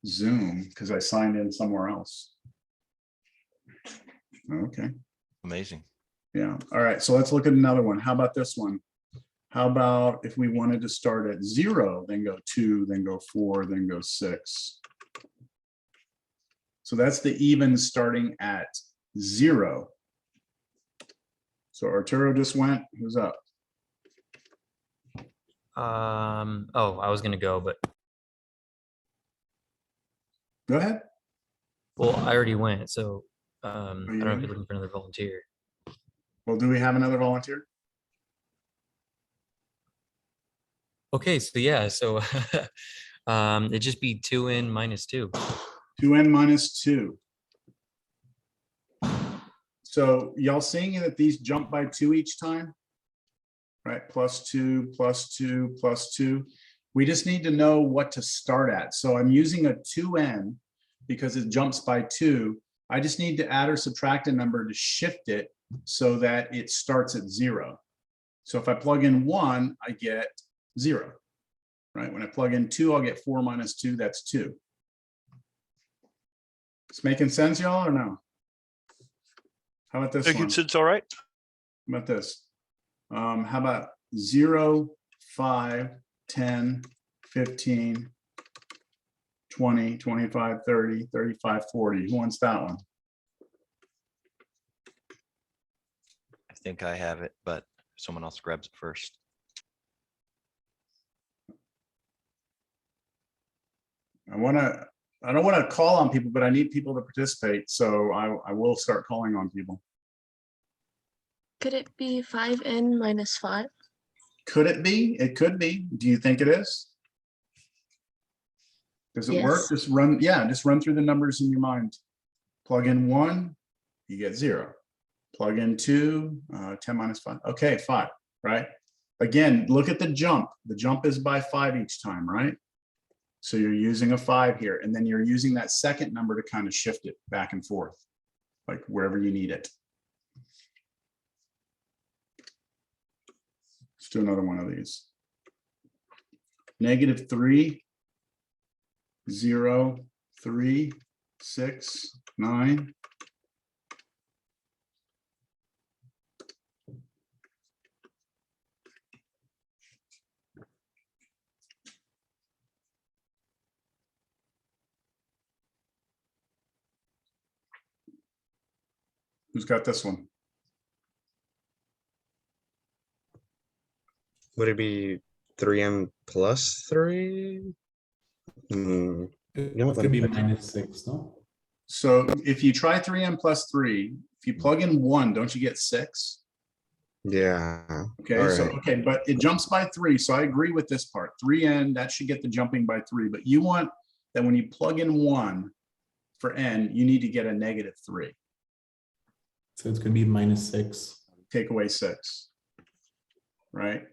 Zoom because I signed in somewhere else. Okay, Amazing. yeah, all right, so let's look at another one. How about this one? How about if we wanted to start at 0, then go 2, then go 4, then go 6? So that's the even starting at 0. So Arturo just went, who's up? Oh, I was gonna go, but Go ahead. well, I already went, so I you don't know if did? you're looking for another volunteer. Well, do we have another volunteer? Okay, so yeah, so it'd just be 2n minus 2. 2n minus 2. So y'all seeing that these jump by 2 each time? Right, +2, +2, +2. We just need to know what to start at. So I'm using a 2n because it jumps by 2. I just need to add or subtract a number to shift it so that it starts at 0. So if I plug in 1, I get 0. Right, when I plug in 2, I'll get 4 minus 2, that's 2. It's making sense, y'all, or no? How about this one? Making sense, all right? How about this? How about 0, 5, 10, 15, 20, 25, 30, 35, 40? Who wants that one? I think I have it, but someone else grabs it first. I don't want to call on people, but I need people to participate. So I will start calling on people. Could it be 5n minus 5? Could it be? It could be. Do you think it is? Does it work? Yes. Just run, yeah, just run through the numbers in your mind. Plug in 1, you get 0. Plug in 2, 10 minus 5. Okay, 5, right? Again, look at the jump. The jump is by 5 each time, right? So you're using a 5 here, and then you're using that second number to kind of shift it back and forth, like wherever you need it. Let's do another one of these. -3, 0, 3, 6, 9. Who's got this one? Would it be 3m plus 3? It Yeah, could be then- -6, no? So if you try 3m plus 3, if you plug in 1, don't you get 6? Yeah. Okay, all so, right. okay, but it jumps by 3, so I agree with this part. 3n, that should get the jumping by 3, but you want that when you plug in 1 for n, you need to get a -3. So it's gonna be -6. Take away 6, right?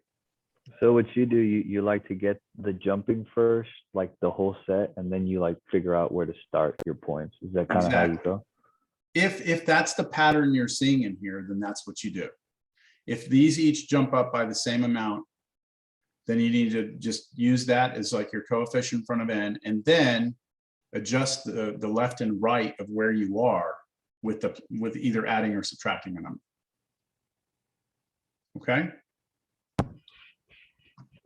So what you do, you like to get the jumping first, like the whole set, and then you like figure out where to start your points. Is that kind of how you Exactly. go? If that's the pattern you're seeing in here, then that's what you do. If these each jump up by the same amount, then you need to just use that as like your coefficient in front of n, and then adjust the left and right of where you are with either adding or subtracting a number. Okay?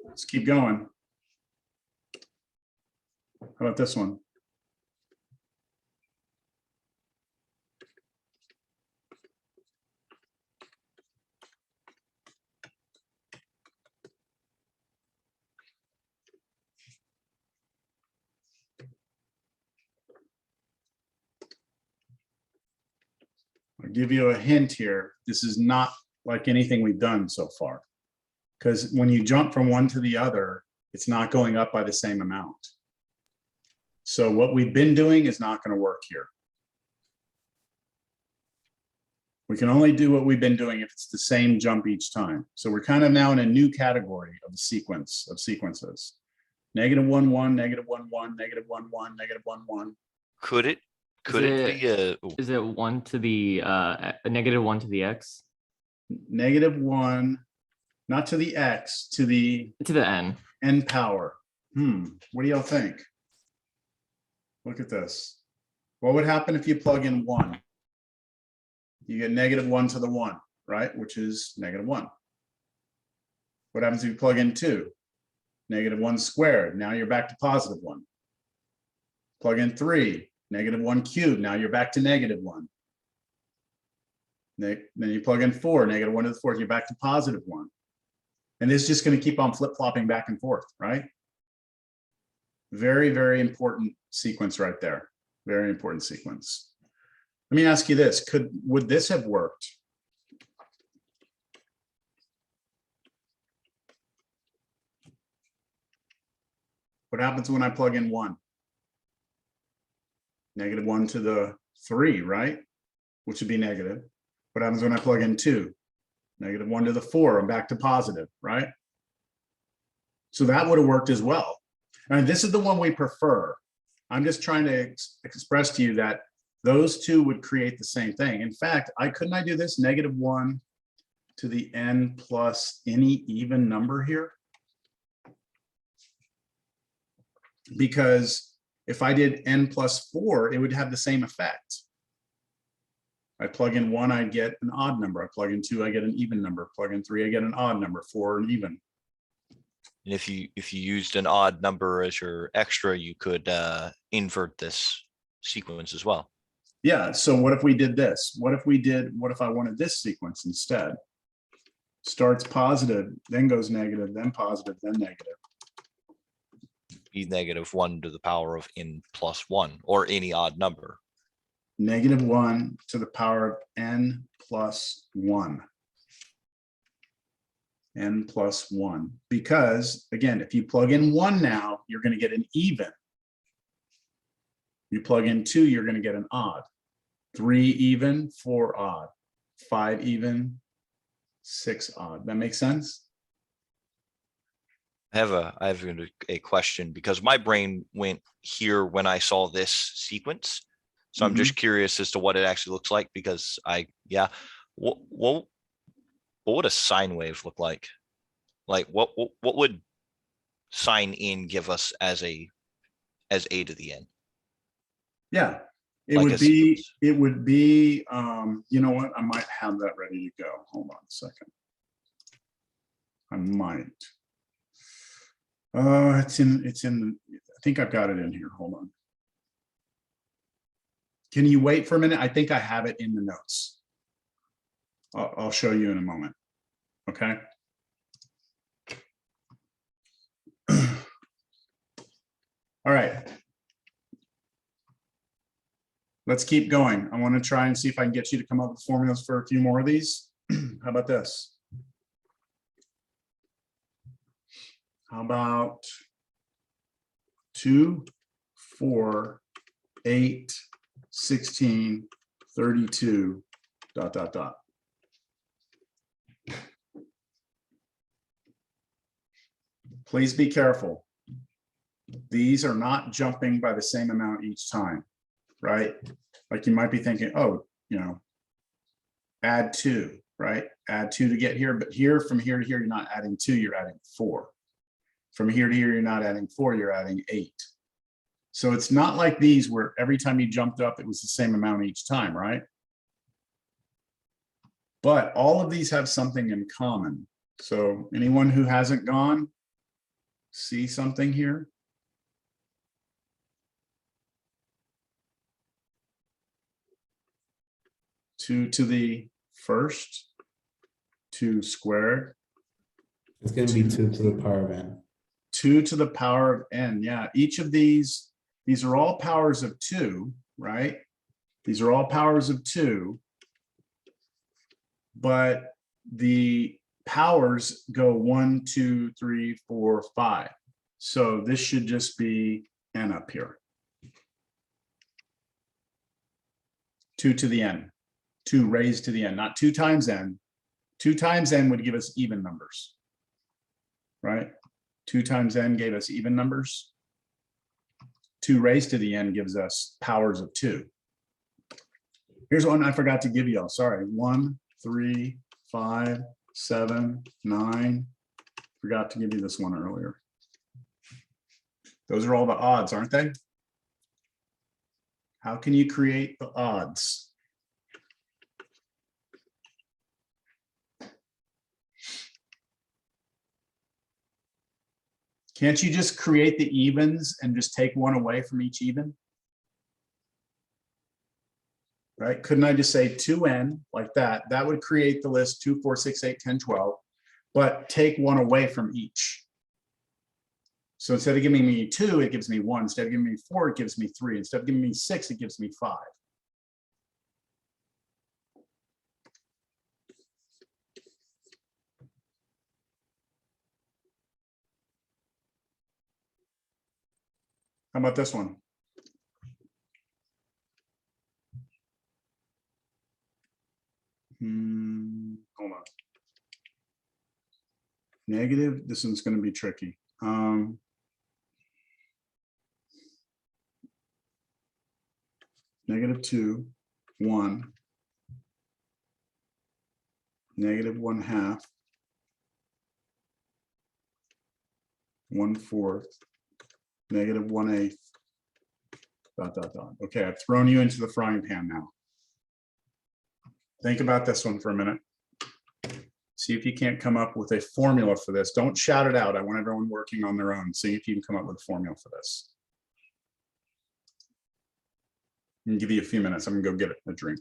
Let's keep going. How about this one? I'll give you a hint here. This is not like anything we've done so far. Because when you jump from one to the other, it's not going up by the same amount. So what we've been doing is not going to work here. We can only do what we've been doing if it's the same jump each time. So we're kind of now in a new category of a sequence of sequences. -1, 1, -1, 1, -1, 1, -1, 1. Could it be a, ooh, Is it 1 to the a -1 to the x -1, not to the x, to the to the n? n power. What do y'all think? Look at this. What would happen if you plug in 1? You get -1 to the 1, right? Which is -1. What happens if you plug in 2? -1 squared. Now you're back to +1. Plug in 3, -1 cubed. Now you're back to -1. Then you plug in 4, -1 to the 4th, you're back to +1. And this is just going to keep on flip-flopping back and forth, right? Very, very important sequence right there. Very important sequence. Let me ask you this. Would this have worked? What happens when I plug in 1? -1 to the 3, right? Which would be negative. What happens when I plug in 2? -1 to the 4, I'm back to positive, right? So that would have worked as well. And this is the one we prefer. I'm just trying to express to you that those two would create the same thing. In fact, couldn't I do this -1 to the n plus any even number here? Because if I did n plus 4, it would have the same effect. I plug in 1, I get an odd number. I plug in 2, I get an even number. Plug in 3, I get an odd number. 4, an even. And if you used an odd number as your extra, you could invert this sequence as well. Yeah, so what if we did this? What if I wanted this sequence instead? Starts positive, then goes negative, then positive, then negative. Be -1 to the power of n plus 1 or any odd number. -1 to the power of n plus 1. N plus 1. Because, again, if you plug in 1 now, you're going to get an even. You plug in 2, you're going to get an odd. 3 even, 4 odd. 5 even, 6 odd. That makes sense? I have a question because my brain went here when I saw this sequence. So I'm just curious as to what it actually looks like because what would a sine wave look like? Like what would sine in give us as a to the n? Yeah, it Like would a be, sequence. you know what? I might have that ready to go. Hold on a second. I might. It's in, I think I've got it in here. Hold on. Can you wait for a minute? I think I have it in the notes. I'll show you in a moment. Okay. All right. Let's keep going. I want to try and see if I can get you to come up with formulas for a few more of these. How about this? How about 2, 4, 8, 16, 32, ... Please be careful. These are not jumping by the same amount each time, right? Like you might be thinking, oh, add 2, right? Add 2 to get here, but here, from here to here, you're not adding 2, you're adding 4. From here to here, you're not adding 4, you're adding 8. So it's not like these where every time you jumped up, it was the same amount each time, right? But all of these have something in common. So anyone who hasn't gone, see something here? Two to the first, 2 squared. It's going to be 2 to the power of n. 2 to the power of n. Yeah, each of these are all powers of 2, right? These are all powers of 2, but the powers go 1, 2, 3, 4, 5. So this should just be n up here. 2 to the n, 2 raised to the n, not 2 times n. 2 times n would give us even numbers, right? 2 times n gave us even numbers. 2 raised to the n gives us powers of 2. Here's one I forgot to give you all. Sorry. 1, 3, 5, 7, 9. Forgot to give you this one earlier. Those are all the odds, aren't they? How can you create the odds? Can't you just create the evens and just take one away from each even? Right? Couldn't I just say 2n like that? That would create the list 2, 4, 6, 8, 10, 12, but take one away from each. So instead of giving me 2, it gives me 1. Instead of giving me 4, it gives me 3. Instead of giving me 6, it gives me 5. How about this one? Hold on. Negative, this one's going to be tricky. -2, 1, -1/2, 1/4, -1/8, ... Okay, I've thrown you into the frying pan now. Think about this one for a minute. See if you can't come up with a formula for this. Don't shout it out. I want everyone working on their own. See if you can come up with a formula for this. I'm gonna give you a few minutes. I'm gonna go get a drink.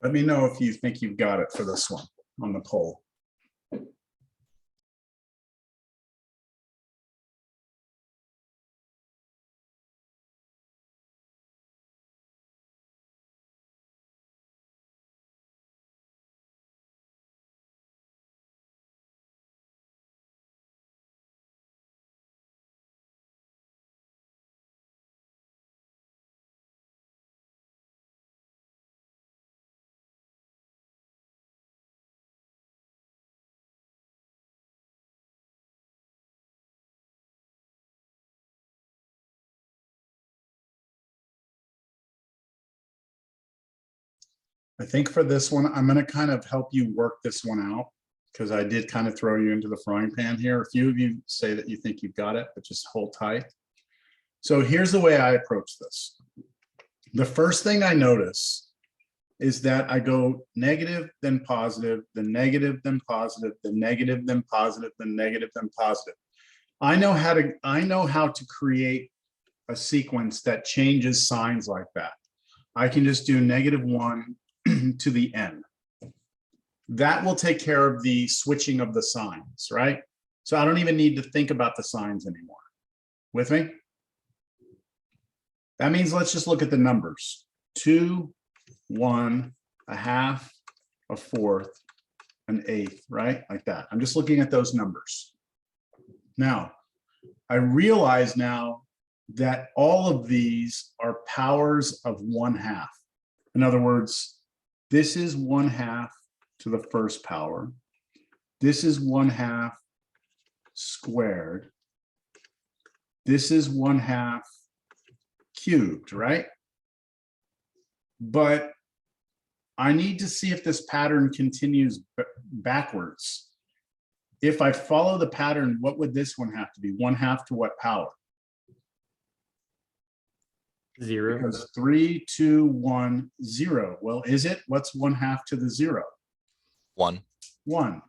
Let me know if you think you've got it for this one on the poll. I think for this one, I'm going to kind of help you work this one out because I did kind of throw you into the frying pan here. A few of you say that you think you've got it, but just hold tight. So here's the way I approach this. The first thing I notice is that I go negative, then positive, then negative, then positive, then negative, then positive, then negative, then positive. I know how to create a sequence that changes signs like that. I can just do -1 to the n. That will take care of the switching of the signs, right? So I don't even need to think about the signs anymore. With me? That means let's just look at the numbers. 2, 1, 1/2, 1/4, 1/8, right? Like that. I'm just looking at those numbers. Now, I realize now that all of these are powers of 1/2. In other words, this is 1/2 to the first power. This is 1/2 squared. This is 1/2 cubed, right? But I need to see if this pattern continues backwards. If I follow the pattern, what would this one have to be? 1/2 to what power? 0. Because 3, 2, 1, 0. Well, is it? What's 1/2 to the 0? 1. 1.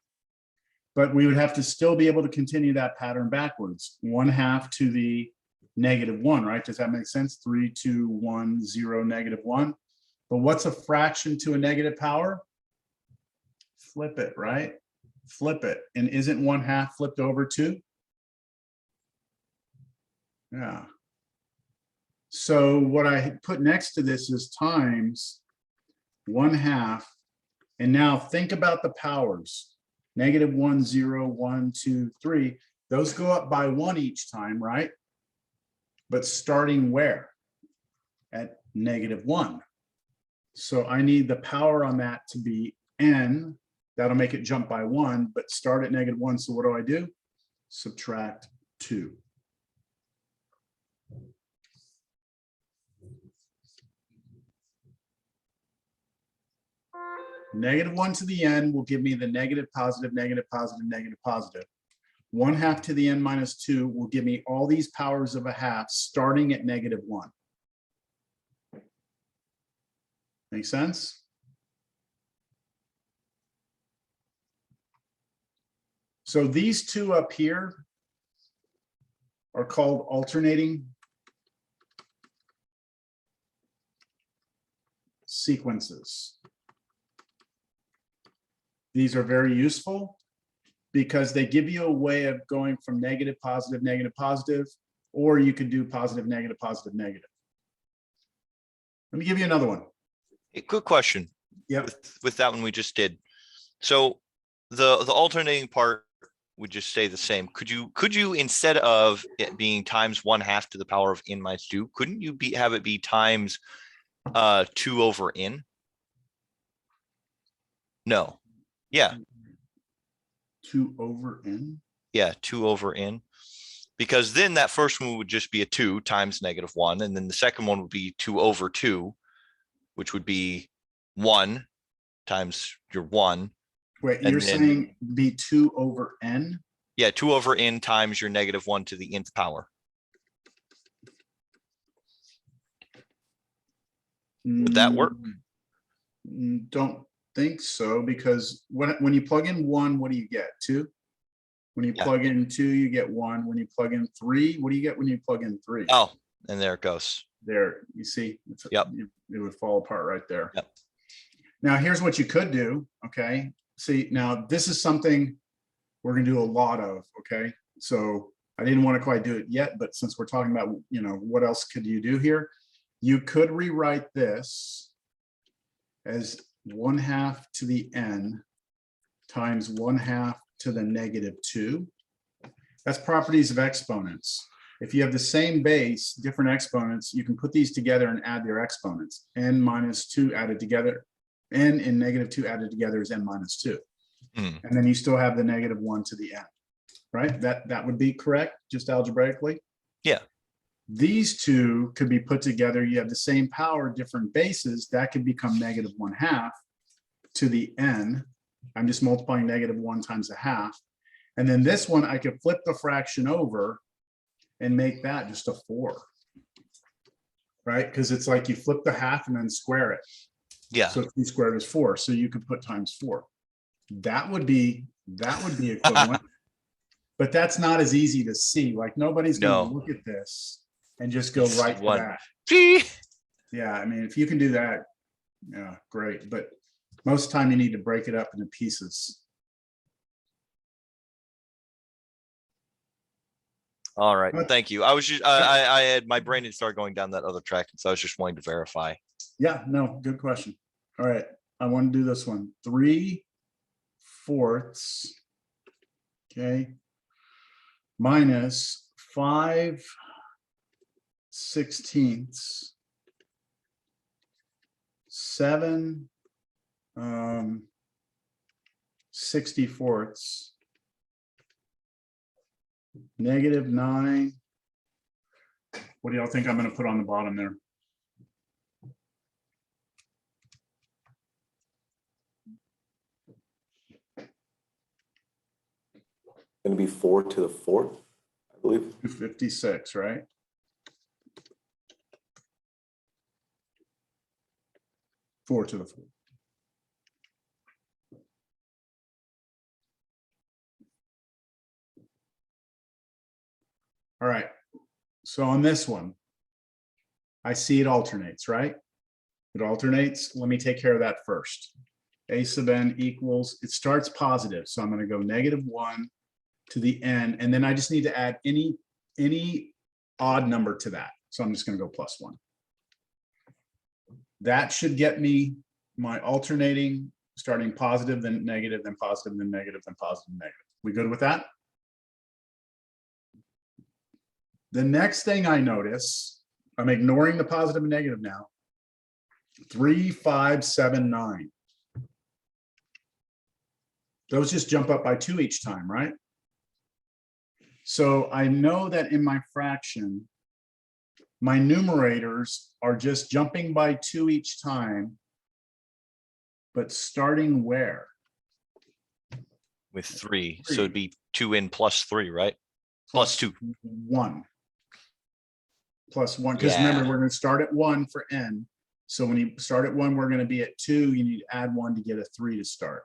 But we would have to still be able to continue that pattern backwards. 1/2 to the -1, right? Does that make sense? 3, 2, 1, 0, -1. But what's a fraction to a negative power? Flip it, right? Flip it. And isn't 1/2 flipped over 2? Yeah. So what I put next to this is times 1/2. And now think about the powers. -1, 0, 1, 2, 3. Those go up by 1 each time, right? But starting where? At -1. So I need the power on that to be n. That'll make it jump by 1, but start at -1. So what do? Subtract 2. -1 to the n will give me the negative, positive, negative, positive, negative, positive. 1/2 to the n minus 2 will give me all these powers of a half starting at -1. Make sense? So these two up here are called alternating sequences. These are very useful because they give you a way of going from negative, positive, negative, positive, or you could do positive, negative, positive, negative. Let me give you another one. A quick question. Yep. With that one we just did. So the alternating part would just stay the same. Could you instead of it being times 1/2 to the power of n minus 2, couldn't you have it be times 2 over n? No. Yeah. 2 over n? Yeah, 2 over n. Because then that first one would just be a 2 times -1, and then the second one would be 2 over 2, which would be 1 times your 1. Wait, And you're then- saying be 2 over n? Yeah, 2 over n times your -1 to the nth power. Would that work? Don't think so, because when you plug in 1, what do you get? 2? When you Yeah. plug in 2, you get 1. When you plug in 3, what do you get when you plug in 3? Oh, and there it goes. There, you see? Yep. It would fall apart right there. Yep. Now, here's what you could do, okay? See, now this is something we're gonna do a lot of, okay? So I didn't want to quite do it yet, but since we're talking about, what else could you do here? You could rewrite this as 1/2 to the n times 1/2 to the -2. That's properties of exponents. If you have the same base, different exponents, you can put these together and add their exponents. N minus 2 added together, n and -2 added together is n minus 2. Hmm. And then you still have the -1 to the n, right? That would be correct, just algebraically? Yeah. These two could be put together. You have the same power, different bases. That could become -1/2 to the n. I'm just multiplying -1 times a half. And then this one, I could flip the fraction over and make that just a 4. Right? Because it's like you flip the half and then square it. Yeah. So 2 squared is 4. So you could put times 4. That would be equivalent. But that's not as easy to see. Like nobody's going to No. look at this and just go It's right to one. that. Gee. Yeah, I mean, if you can do that, yeah, great. But most of the time you need to break it up into pieces. All right, But- thank you. I was just I had my brain had started going down that other track, so I was just wanting to verify. Yeah, no, good question. All right, I want to do this one. 3/4, okay, minus 5/16, 7 64ths, -9. What do y'all think I'm going to put on the bottom there? Going to be 4 to the 4th, I believe. 256, right? Four to the 4th. All right. So on this one, I see it alternates, right? It alternates. Let me take care of that first. A sub n equals, it starts positive. So I'm going to go -1 to the n, and then I just need to add any odd number to that. So I'm just going to go +1. That should get me my alternating starting positive, then negative, then positive, then negative, then positive, negative. We good with that? The next thing I notice, I'm ignoring the positive and negative now. 3, 5, 7, 9. Those just jump up by 2 each time, right? So I know that in my fraction, my numerators are just jumping by 2 each time, but starting where? With 3, so it'd be 2n plus 3, right? Plus 2. 1. +1, because remember, we're going to start at 1 for n. So when you start at 1, we're going to be at 2. You need to add 1 to get a 3 to start.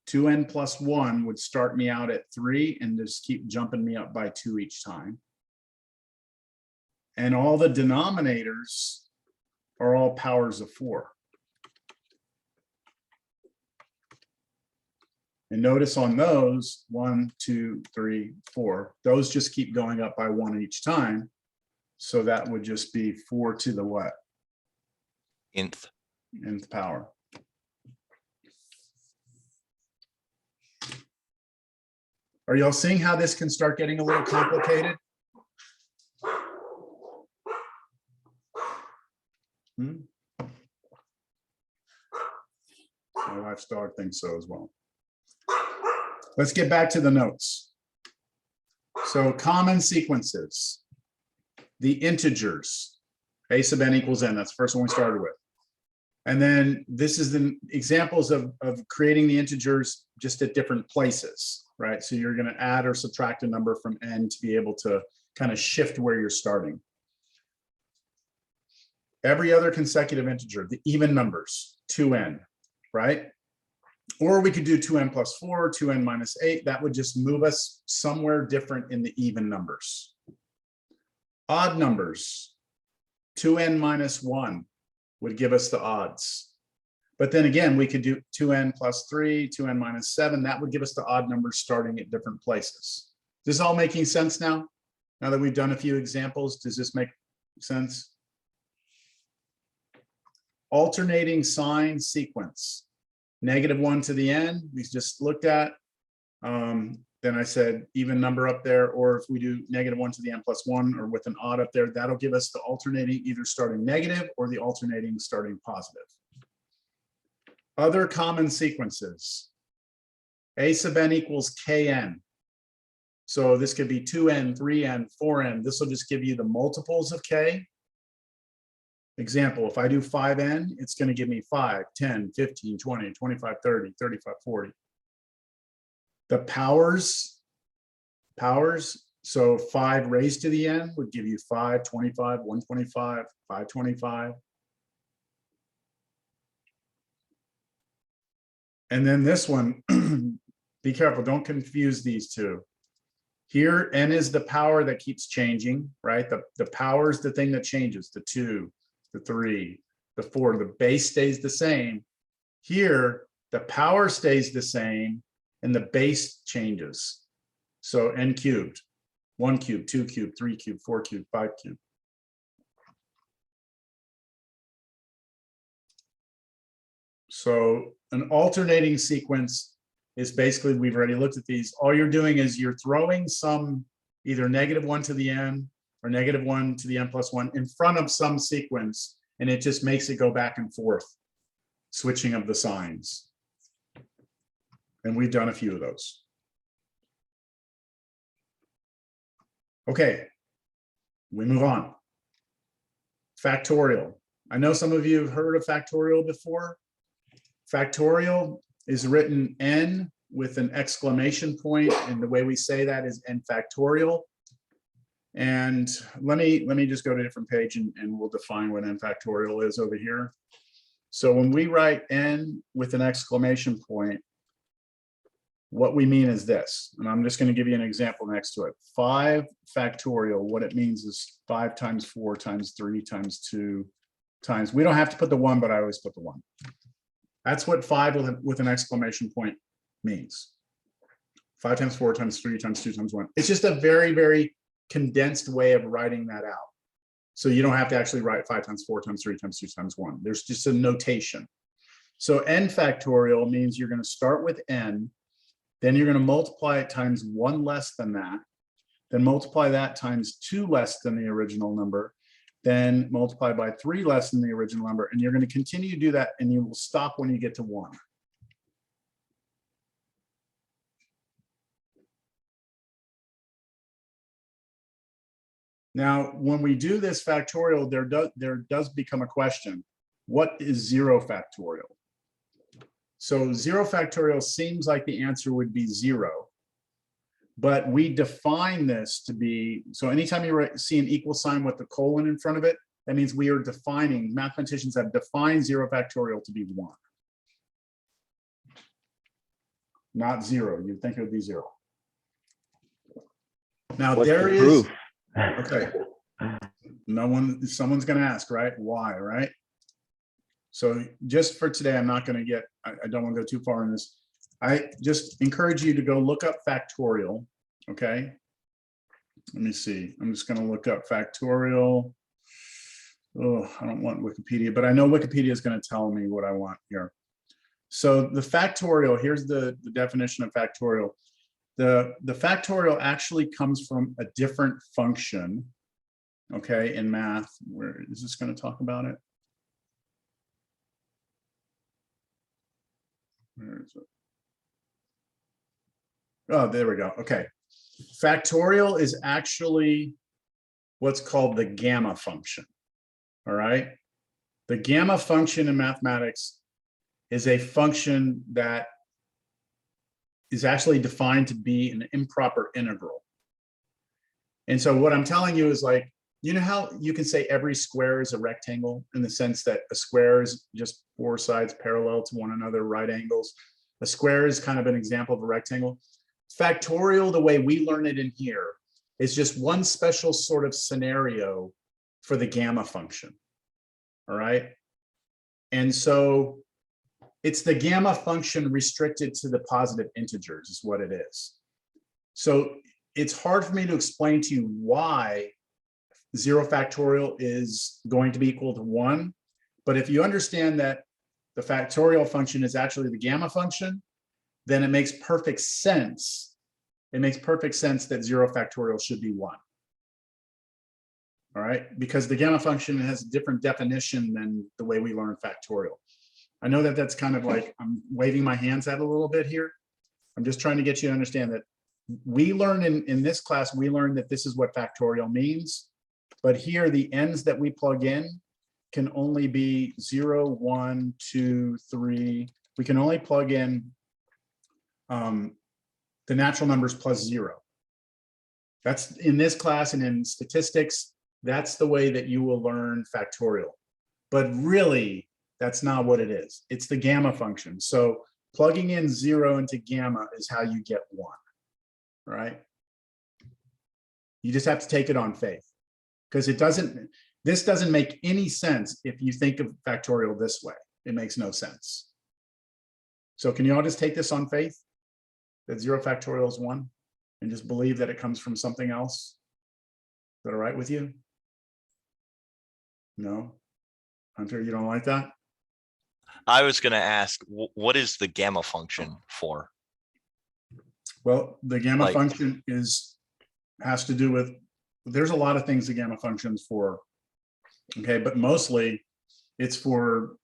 2n plus 1 would start me out at 3 and just keep jumping me up by 2 each time. And all the denominators are all powers of 4. And notice on those, 1, 2, 3, 4, those just keep going up by 1 each time. So that would just be 4 to the what? Nth. Nth power. Are y'all seeing how this can start getting a little complicated? My wife's dog thinks so as well. Let's get back to the notes. So common sequences, the integers, a sub n equals n, that's the first one we started with. And then this is the examples of creating the integers just at different places, right? So you're going to add or subtract a number from n to be able to kind of shift where you're starting. Every other consecutive integer, the even numbers, 2n, right? Or we could do 2n plus 4, 2n minus 8. That would just move us somewhere different in the even numbers. Odd numbers, 2n minus 1 would give us the odds. But then again, we could do 2n plus 3, 2n minus 7. That would give us the odd numbers starting at different places. This all making sense now? Now that we've done a few examples, does this make sense? Alternating sign sequence. -1 to the n, we just looked at. Then I said even number up there, or if we do -1 to the n plus 1 or with an odd up there, that'll give us the alternating either starting negative or the alternating starting positive. Other common sequences. A sub n equals kn. So this could be 2n, 3n, 4n. This will just give you the multiples of k. Example, if I do 5n, it's going to give me 5, 10, 15, 20, 25, 30, 35, 40. The powers, so 5 raised to the n would give you 5, 25, 125, 525. And then this one, be careful, don't confuse these two. Here, n is the power that keeps changing, right? The power is the thing that changes, the 2, the 3, the 4, the base stays the same. Here, the power stays the same and the base changes. So n cubed, 1 cube, 2 cube, 3 cube, 4 cube, 5 cube. So an alternating sequence is basically, we've already looked at these. All you're doing is you're throwing some either -1 to the n or -1 to the n plus 1 in front of some sequence, and it just makes it go back and forth, switching of the signs. And we've done a few of those. Okay, we move on. Factorial. I know some of you have heard of factorial before. Factorial is written n with an exclamation point, and the way we say that is n factorial. And let me just go to a different page and we'll define what n factorial is over here. So when we write n with an exclamation point, what we mean is this, and I'm just going to give you an example next to it. 5 factorial, what it means is 5 times 4 times 3 times 2 times, we don't have to put the 1, but I always put the 1. That's what 5 with an exclamation point means. 5 times 4 times 3 times 2 times 1. It's just a very, very condensed way of writing that out. So you don't have to actually write 5 times 4 times 3 times 2 times 1. There's just a notation. So n factorial means you're going to start with n, then you're going to multiply it times 1 less than that, then multiply that times 2 less than the original number, then multiply by 3 less than the original number, and you're going to continue to do that, and you will stop when you get to 1. Now, when we do this factorial, there does become a question. What is 0 factorial? So 0 factorial seems like the answer would be 0, but we define this to be, so anytime you see an equal sign with the colon in front of it, that means we are defining, mathematicians have defined 0 factorial to be 1. Not 0, you'd think it would be 0. Now What's there the is, proof? okay, someone's gonna ask, right? Why, right? So just for today, I'm not gonna get, I don't wanna go too far in this. I just encourage you to go look up factorial, okay? Let me see, I'm just gonna look up factorial. Oh, I don't want Wikipedia, but I know Wikipedia is gonna tell me what I want here. So the factorial, here's the definition of factorial. The factorial actually comes from a different function, okay, in math. Where is this gonna talk about it? Where is it? Oh, there we go. Okay. Factorial is actually what's called the gamma function. All right. The gamma function in mathematics is a function that is actually defined to be an improper integral. And so what I'm telling you is, like, you know how you can say every square is a rectangle, in the sense that a square is just 4 sides parallel to one another, right angles. A square is kind of an example of a rectangle. Factorial, the way we learn it in here, is just one special sort of scenario for the gamma function. All right. And so it's the gamma function restricted to the positive integers is what it is. So it's hard for me to explain to you why 0 factorial is going to be equal to 1. But if you understand that the factorial function is actually the gamma function, then it makes perfect sense. It makes perfect sense that 0 factorial should be 1. All right, because the gamma function has a different definition than the way we learn factorial. I know that that's kind of like I'm waving my hands at a little bit here. I'm just trying to get you to understand that we learn in this class, we learn that this is what factorial means. But here, the n's that we plug in can only be 0, 1, 2, 3. We can only plug in the natural numbers plus 0. That's in this class, and in statistics, that's the way that you will learn factorial. But really, that's not what it is. It's the gamma function. So plugging in 0 into gamma is how you get 1, right? You just have to take it on faith, because this doesn't make any sense if you think of factorial this way. It makes no sense. So can you all just take this on faith, that 0 factorial is 1, and just believe that it comes from something else? Is that all right with you? No? Hunter, you don't like that? I was going to ask, what is the gamma function for? Well, the gamma Like- function has to do with, there's a lot of things the gamma function's for. Okay, but mostly it's for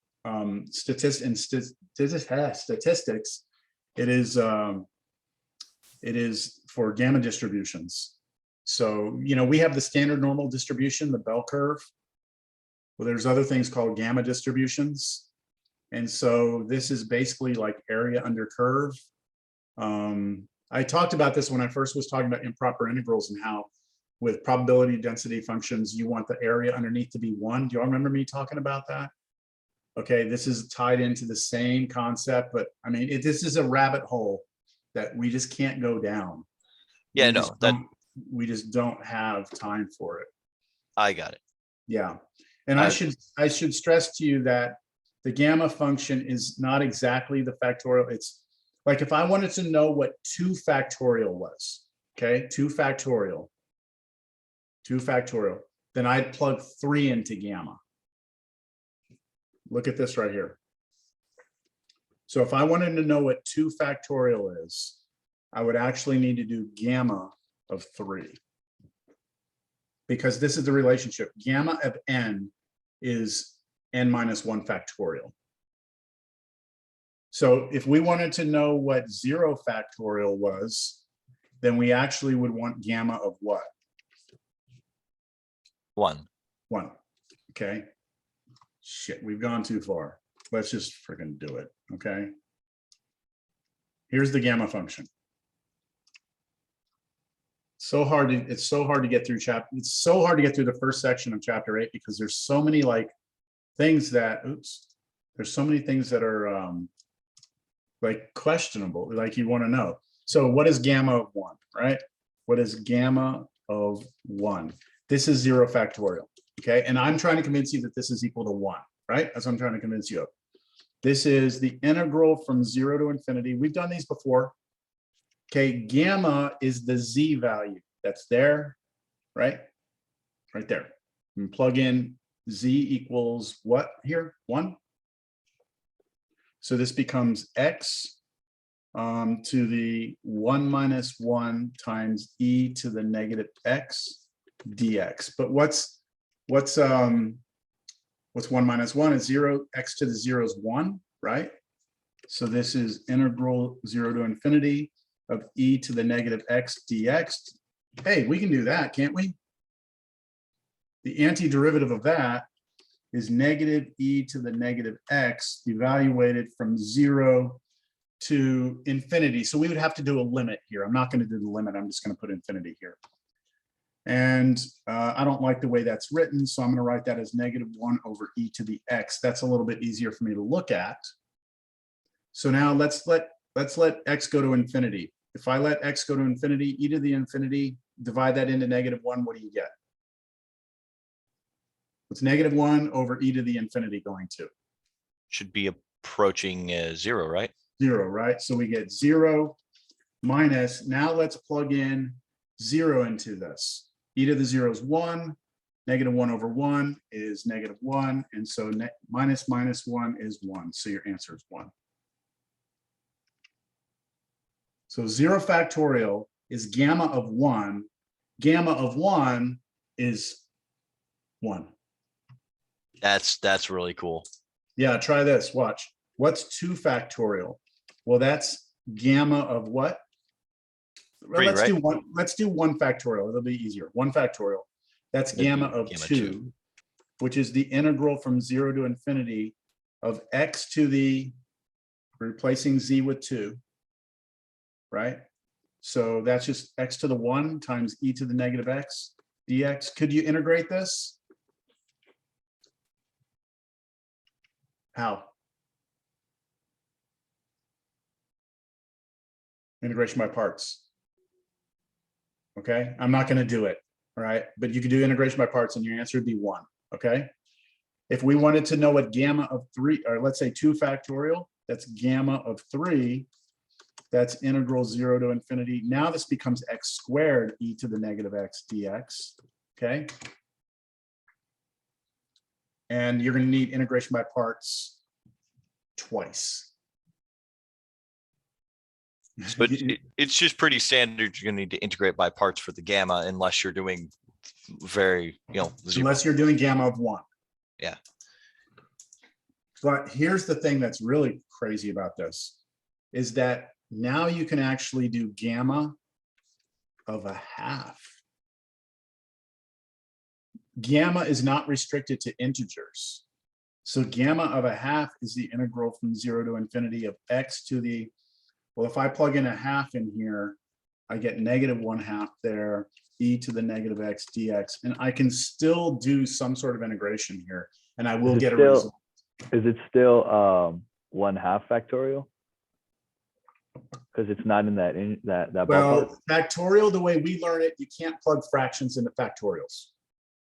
statistics. It is for gamma distributions. So, you know, we have the standard normal distribution, the bell curve. Well, there's other things called gamma distributions. And so this is basically like area under curve. I talked about this when I first was talking about improper integrals, and how with probability density functions, you want the area underneath to be 1. Do you all remember me talking about that? Okay, this is tied into the same concept, but I mean, this is a rabbit hole that we just can't go down. Yeah, We no, just that, don't- We just don't have time for it. I got it. Yeah, and I I- should stress to you that the gamma function is not exactly the factorial. It's like if I wanted to know what 2 factorial was, okay, 2 factorial, then I'd plug 3 into gamma. Look at this right here. So if I wanted to know what 2 factorial is, I would actually need to do gamma of 3. Because this is the relationship. Gamma of n is n minus 1 factorial. So if we wanted to know what 0 factorial was, then we actually would want gamma of what? 1. 1. Okay. Shit, we've gone too far. Let's just freaking do it. Okay. Here's the gamma function. It's so hard to get through it's so hard to get through the first section of chapter 8 because there's so many like things that, there's so many things that are like questionable, like you want to know. So what is gamma of 1, right? What is gamma of 1? This is 0 factorial, okay? And I'm trying to convince you that this is equal to 1, right? That's what I'm trying to convince you of. This is the integral from 0 to infinity. We've done these before. Okay, gamma is the z value that's there, right? Right there. And plug in z equals what here? 1. So this becomes x to the 1 minus 1 times e to the negative x dx. But what's 1 minus 1 is 0, x to the 0 is 1, right? So this is integral 0 to infinity of e to the negative x dx. Hey, we can do that, can't we? The antiderivative of that is negative e to the negative x evaluated from 0 to infinity. So we would have to do a limit here. I'm not going to do the limit. I'm just going to put infinity here. And I don't like the way that's written, so I'm going to write that as negative 1 over e to the x. That's a little bit easier for me to look at. So now let's let x go to infinity. If I let x go to infinity, e to the infinity, divide that into negative 1, what do you get? It's negative 1 over e to the infinity going to? Should be approaching 0, right? 0, right? So we get 0 minus, now let's plug in 0 into this. E to the 0 is 1, negative 1 over 1 is negative 1, and so minus 1 is 1, so your answer is 1. So 0 factorial is gamma of 1. Gamma of 1 is 1. That's really cool. Yeah, try this, watch. What's 2 factorial? Well, that's gamma of what? Well, 3, let's right? do 1. Let's do 1 factorial. It'll be easier. 1 factorial. That's That'd be gamma of gamma 2, which is the integral from 0 to infinity of x to the, replacing z with 2, right? So that's just x to the 1 times e to the negative x dx. Could you integrate this? How? Integration by parts. Okay, I'm not going to do it. All right, but you could do integration by parts and your answer would be 1. Okay, if we wanted to know what gamma of 3, or let's say 2 factorial, that's gamma of 3, that's integral 0 to infinity. Now this becomes x squared e to the negative x dx. Okay, and you're going to need integration by parts twice. So it's just pretty standard. You're gonna need to integrate by parts for the gamma unless you're doing very, 0. Unless you're doing gamma of 1. Yeah. But here's the thing that's really crazy about this is that now you can actually do gamma of a half. Gamma is not restricted to integers. So gamma of a half is the integral from 0 to infinity of x to the, well, if I plug in a half in here, I get negative 1/2 there, e to the negative x dx, and I can still do some sort of integration here, and I will get a result. Is it still 1/2 factorial? Because it's not in that ballpark. Well, factorial, the way we learn it, you can't plug fractions into factorials.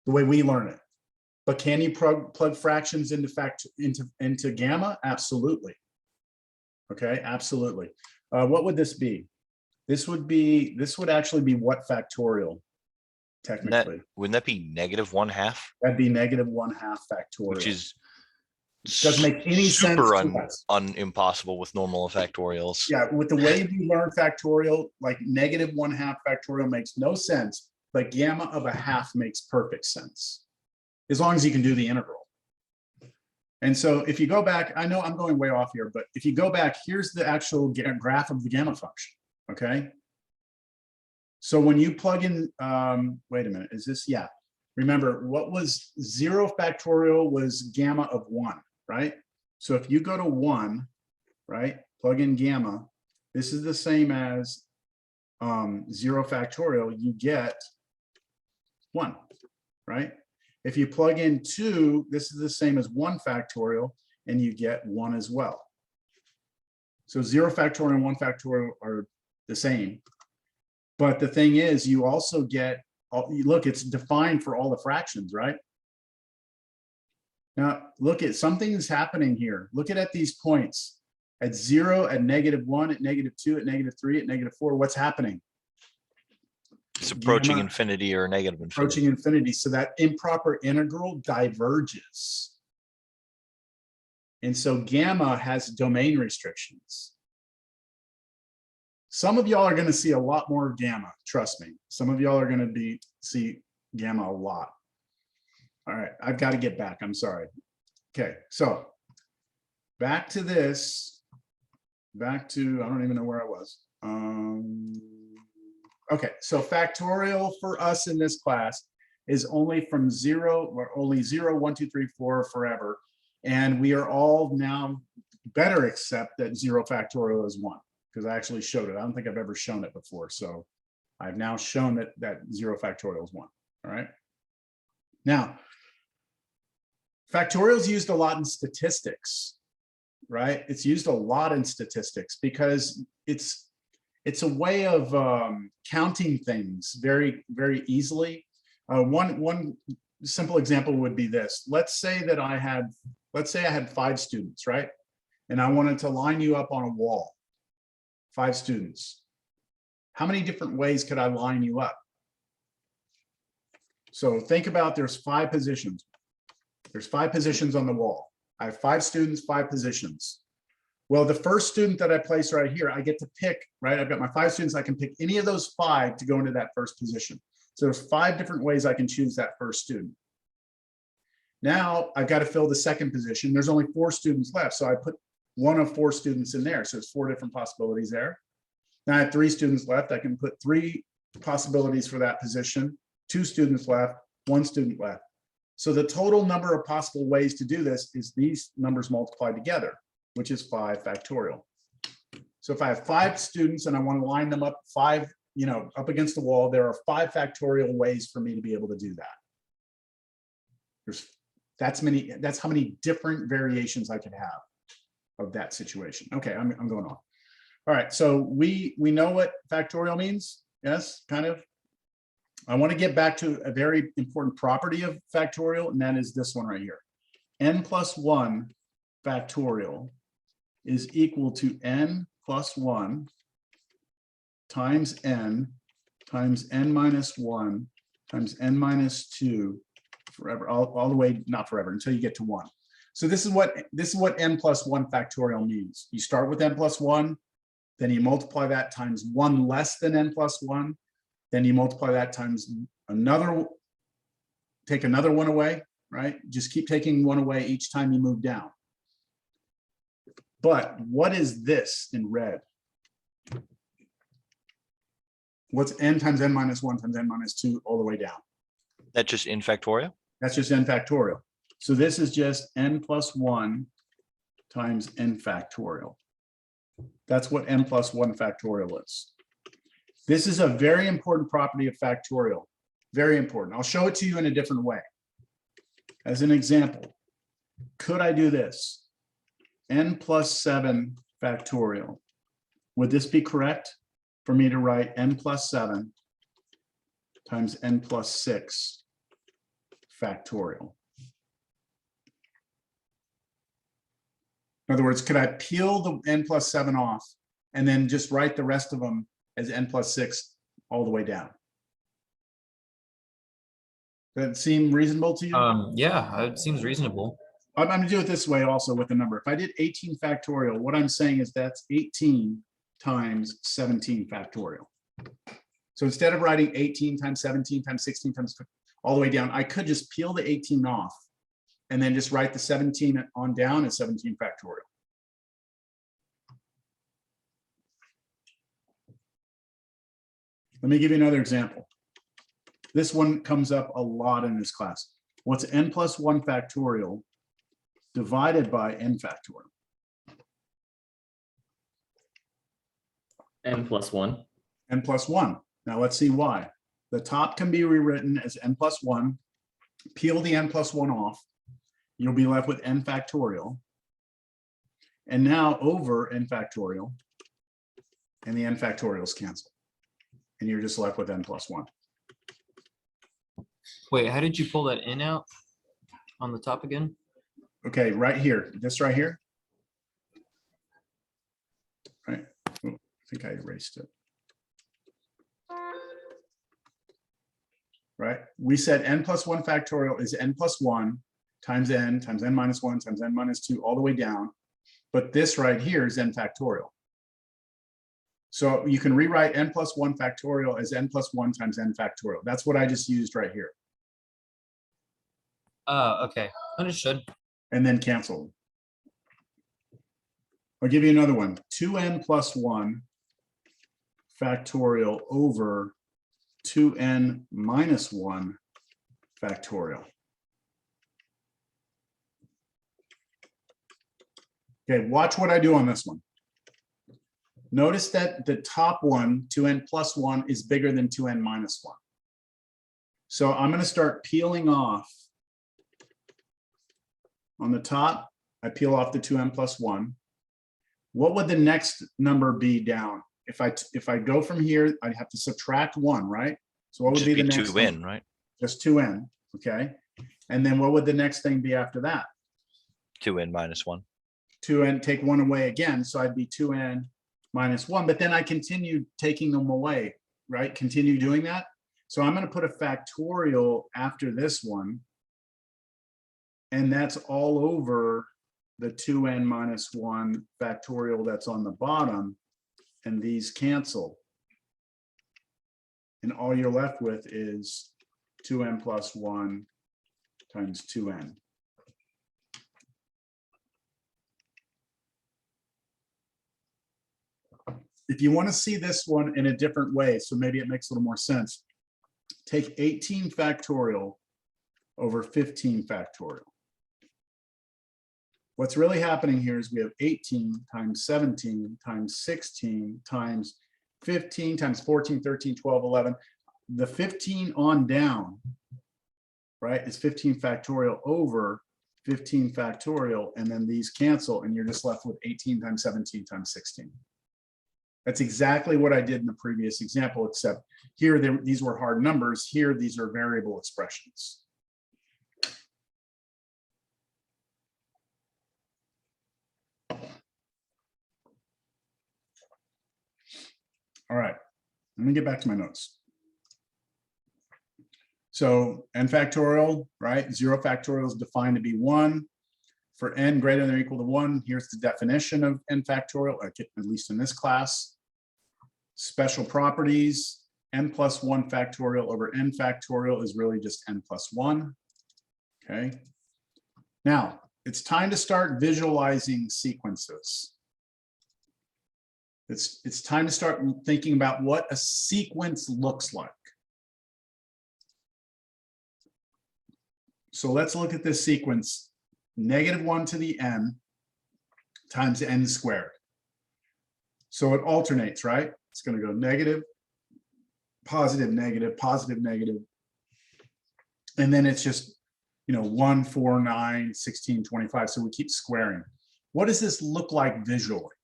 The way we learn it. But can you plug fractions into gamma? Absolutely. Okay, absolutely. What would this be? This would actually be what factorial, technically? Wouldn't that be -1/2? That'd be -1/2 factorial. Which is doesn't make any sense super to us. impossible with normal factorials. Yeah, with the way we learn factorial, like -1/2 factorial makes no sense, but gamma of a half makes perfect sense. As long as you can do the integral. And so if you go back, I know I'm going way off here, but if you go back, here's the actual graph of the gamma function, okay? So when you plug in, wait a minute, is this, yeah. Remember, what was 0 factorial was gamma of 1, right? So if you go to 1, right, plug in gamma, this is the same as 0 factorial, you get 1, right? If you plug in 2, this is the same as 1 factorial, and you get 1 as well. So 0 factorial and 1 factorial are the same. But the thing is, you also get, look, it's defined for all the fractions, right? Now, look at something's happening here. Look at these points. At 0, at -1, at -2, at -3, at -4, what's happening? It's approaching Gamma infinity or negative infinity. Approaching infinity. So that improper integral diverges. And so gamma has domain restrictions. Some of y'all are going to see a lot more of gamma, trust me. Some of y'all are going to see gamma a lot. All right, I've got to get back. I'm sorry. Okay, so back to this. Back to, I don't even know where I was. Okay, so factorial for us in this class is only from 0, or only 0, 1, 2, 3, 4 forever. And we are all now better accept that 0 factorial is 1, because I actually showed it. I don't think I've ever shown it before. So I've now shown that 0 factorial is 1. All right. Now, factorial is used a lot in statistics, right? It's used a lot in statistics because it's a way of counting things very, very easily. One simple example would be this. Let's say I had 5 students, right? And I wanted to line you up on a wall, 5 students. How many different ways could I line you up? So think about, there's 5 positions. There's 5 positions on the wall. I have 5 students, 5 positions. Well, the first student that I place right here, I get to pick, right? I've got my 5 students. I can pick any of those 5 to go into that first position. So there's 5 different ways I can choose that first student. Now I've got to fill the second position. There's only 4 students left. So I put one of 4 students in there. So there's 4 different possibilities there. Now I have 3 students left. I can put 3 possibilities for that position, 2 students left, 1 student left. So the total number of possible ways to do this is these numbers multiplied together, which is 5 factorial. So if I have 5 students and I want to line them up 5, up against the wall, there are 5 factorial ways for me to be able to do that. That's how many different variations I could have of that situation. Okay, I'm going on. All right, so we know what factorial means. Yes, kind of. I want to get back to a very important property of factorial, and that is this one right here. n+1 factorial is equal to n+1 times n times n-1 times n-2 forever, all the way, not forever, until you get to 1. So this is what n+1 factorial means. You start with n+1, then you multiply that times 1 less than n+1, then you multiply that times take another 1 away, right? Just keep taking 1 away each time you move down. But what is this in red? What's n times n-1 times n-2 all the way down? That's just n factorial? That's just n factorial. So this is just n+1 times n factorial. That's what n+1 factorial is. This is a very important property of factorial. Very important. I'll show it to you in a different way. As an example, could I do this? n+7 factorial would this be correct for me to write n plus 7 times n plus 6 factorial? In other words, could I peel the n plus 7 off and then just write the rest of them as n plus 6 all the way down? Does that seem reasonable to you? Yeah, it seems reasonable. I'm going to do it this way also with the number. If I did 18 factorial, what I'm saying is that's 18 times 17 factorial. So instead of writing 18 times 17 times 16 times all the way down, I could just peel the 18 off and then just write the 17 on down as 17 factorial. Let me give you another example. This one comes up a lot in this class. What's n plus 1 factorial divided by n factorial? N plus 1. N plus 1. Now let's see why. The top can be rewritten as n plus 1. Peel the n plus 1 off. You'll be left with n factorial. And now over n factorial. And the n factorials cancel. And you're just left with n plus 1. Wait, how did you pull that in out on the top again? Okay, right here. This right here. Right. Oh, I think I erased it. Right. We said n plus 1 factorial is n plus 1 times n minus 1 times n minus 2 all the way down. But this right here is n factorial. So you can rewrite n plus 1 factorial as n plus 1 times n factorial. That's what I just used right here. Okay, understood. And then cancel. I'll give you another one. 2n plus 1 factorial over 2n minus 1 factorial. Okay, watch what I do on this one. Notice that the top one, 2n plus 1, is bigger than 2n minus 1. So I'm going to start peeling off. On the top, I peel off the 2n plus 1. What would the next number be down? If I go from here, I'd have to subtract 1, right? So what would be the next 2n, number? right? Just 2n, okay? And then what would the next thing be after that? 2n minus 1. 2n, take 1 away again, so I'd be 2n minus 1, but then I continue taking them away, right? Continue doing that. So I'm going to put a factorial after this one, and that's all over the 2n minus 1 factorial that's on the bottom, and these cancel. And all you're left with is 2n plus 1 times 2n. If you want to see this one in a different way, so maybe it makes a little more sense, take 18 factorial over 15 factorial. What's really happening here is we have 18 times 17 times 16 times 15 times 14, 13, 12, 11. The 15 on down, right, is 15 factorial over 15 factorial, and then these cancel, and you're just left with 18 times 17 times 16. That's exactly what I did in the previous example, except here these were hard numbers. Here, these are variable expressions. All right, let me get back to my notes. So n factorial, right? 0 factorial is defined to be 1. For n greater than or equal to 1, here's the definition of n factorial, at least in this class. Special properties, n plus 1 factorial over n factorial is really just n plus 1. Okay. Now, it's time to start visualizing sequences. It's time to start thinking about what a sequence looks like. So let's look at this sequence. -1 to the n times n squared. So it alternates, right? It's going to go negative, positive, negative, positive, negative. And then it's just, 1, 4, 9, 16, 25. So we keep squaring. What does this look like visually?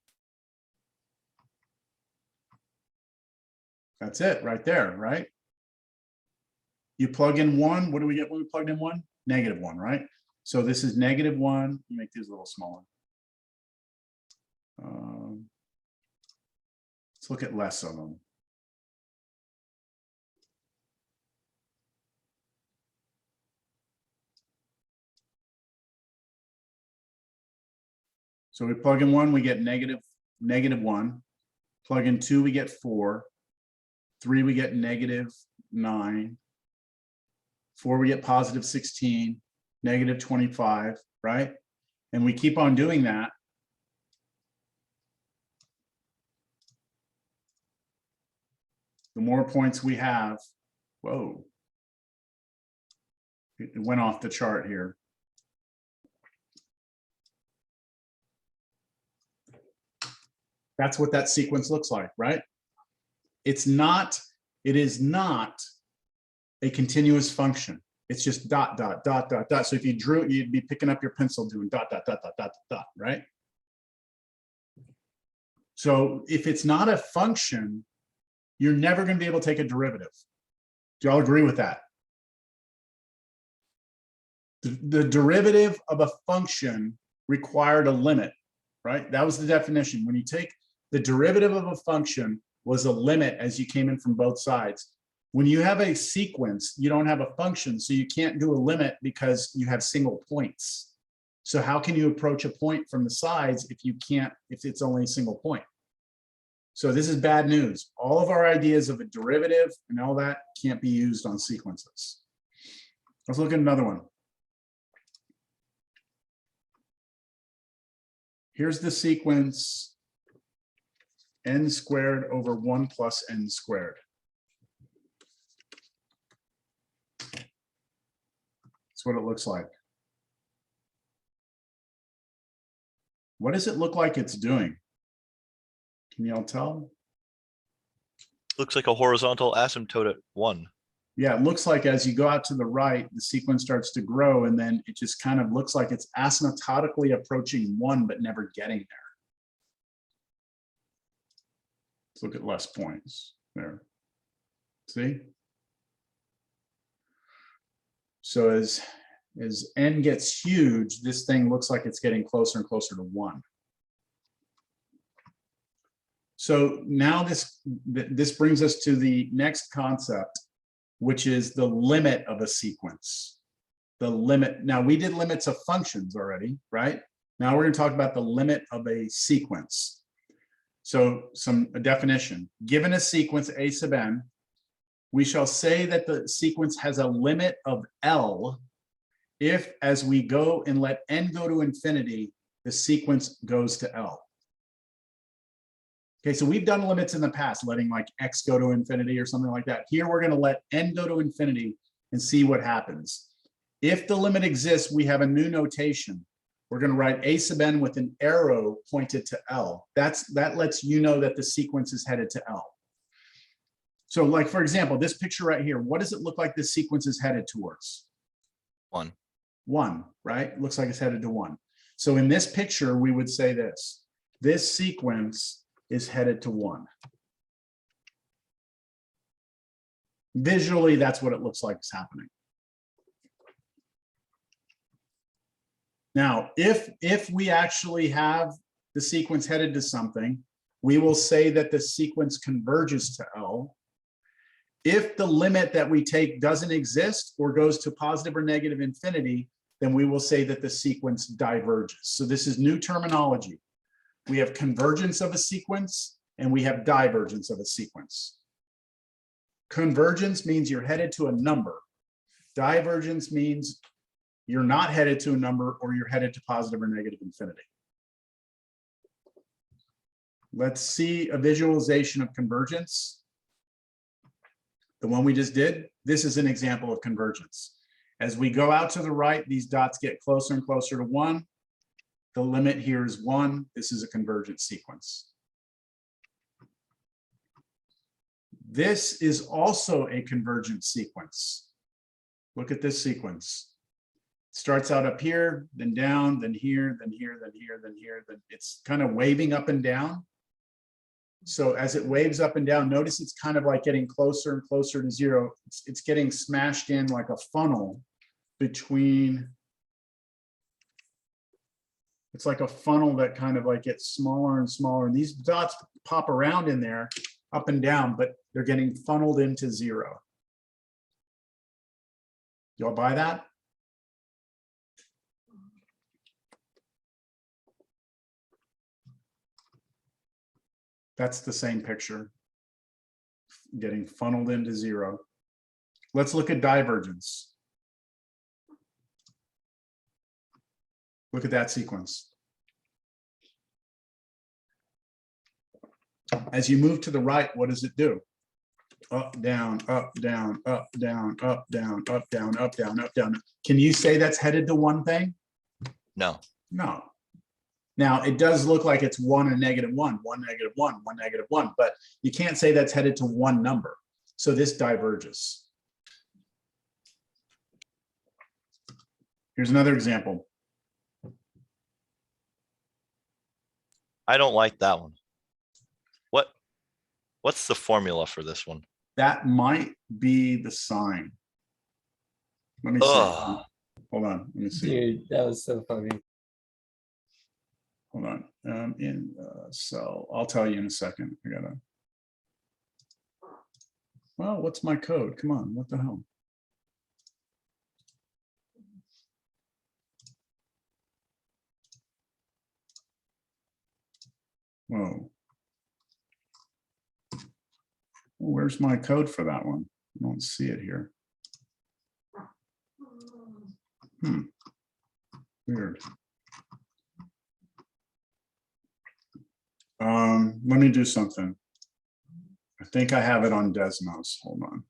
That's it right there, right? You plug in 1, what do we get when we plugged in 1? -1, right? So this is -1. Make these a little smaller. Let's look at less of them. So we plug in 1, we get -1. Plug in 2, we get 4. 3, we get -9. 4, we get +16, -25, right? And we keep on doing that. The more points we have, whoa. It went off the chart here. That's what that sequence looks like, right? It is not a continuous function. It's just dot, dot, dot, dot, dot. So if you drew it, you'd be picking up your pencil doing dot, dot, dot, dot, dot, dot, right? So if it's not a function, you're never going to be able to take a derivative. Do y'all agree with that? The derivative of a function required a limit, right? That was the definition. When you take the derivative of a function was a limit as you came in from both sides. When you have a sequence, you don't have a function, so you can't do a limit because you have single points. So how can you approach a point from the sides if you can't, if it's only a single point? So this is bad news. All of our ideas of a derivative and all that can't be used on sequences. Let's look at another one. Here's the sequence n squared over 1 plus n squared. That's what it looks like. What does it look like it's doing? Can y'all tell? Looks like a horizontal asymptote at 1. Yeah, it looks like as you go out to the right, the sequence starts to grow, and then it just kind of looks like it's asymptotically approaching 1, but never getting there. Let's look at less points there. See? So as n gets huge, this thing looks like it's getting closer and closer to 1. So now this brings us to the next concept, which is the limit of a sequence. The limit. Now we did limits of functions already, right? Now we're going to talk about the limit of a sequence. So a definition. Given a sequence a sub n, we shall say that the sequence has a limit of L if, as we go and let n go to infinity, the sequence goes to L. Okay, so we've done limits in the past, letting like x go to infinity or something like that. Here, we're going to let n go to infinity and see what happens. If the limit exists, we have a new notation. We're going to write a sub n with an arrow pointed to L. That lets you know that the sequence is headed to L. So like, for example, this picture right here, what does it look like this sequence is headed towards? 1. 1, right? Looks like it's headed to 1. So in this picture, we would say this sequence is headed to 1. Visually, that's what it looks like is happening. Now, if we actually have the sequence headed to something, we will say that the sequence converges to L. If the limit that we take doesn't exist or goes to positive or negative infinity, then we will say that the sequence diverges. So this is new terminology. We have convergence of a sequence and we have divergence of a sequence. Convergence means you're headed to a number. Divergence means you're not headed to a number or you're headed to positive or negative infinity. Let's see a visualization of convergence. The one we just did, this is an example of convergence. As we go out to the right, these dots get closer and closer to 1. The limit here is 1. This is a convergent sequence. This is also a convergent sequence. Look at this sequence. It starts out up here, then down, then here, then here, then here, then here. Then it's kind of waving up and down. So as it waves up and down, notice it's kind of like getting closer and closer to zero. It's getting smashed in like a funnel between. It's like a funnel that kind of like gets smaller and smaller. And these dots pop around in there up and down, but they're getting funneled into zero. Y'all buy that? That's the same picture. Getting funneled into zero. Let's look at divergence. Look at that sequence. As you move to the right, what does it do? Up, down, up, down, up, down, up, down, up, down, up, down, up, down. Can you say that's headed to one thing? No. No. Now, it does look like it's 1 and -1, 1, -1, 1, -1, but you can't say that's headed to one number. So this diverges. Here's another example. I don't like that one. What's the formula for this one? That might be the sign. Let me see. Ugh. Hold on. Let me see. Dude, that was so funny. Hold on. So I'll tell you in a second. I gotta. Well, what's my code? Come on. What the hell? Whoa. Where's my code for that one? I don't see it here. Weird. Let me do something. I think I have it on Desmos. Hold on.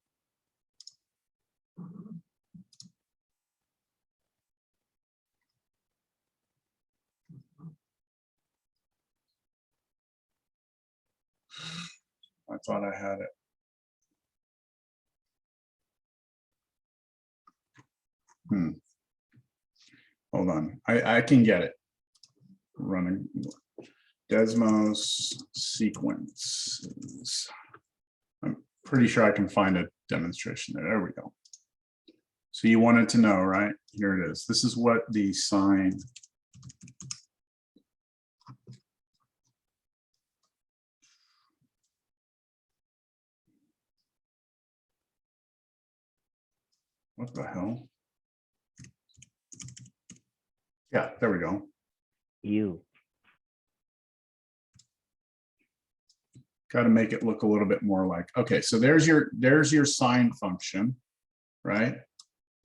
I thought I had it. Hold on. I can get it. Running Desmos sequences. I'm pretty sure I can find a demonstration there. There we go. So you wanted to know, right? Here it is. This is what the sine. What the hell? Yeah, there we go. You. Got to make it look a little bit more like, okay, so there's your sine function, right?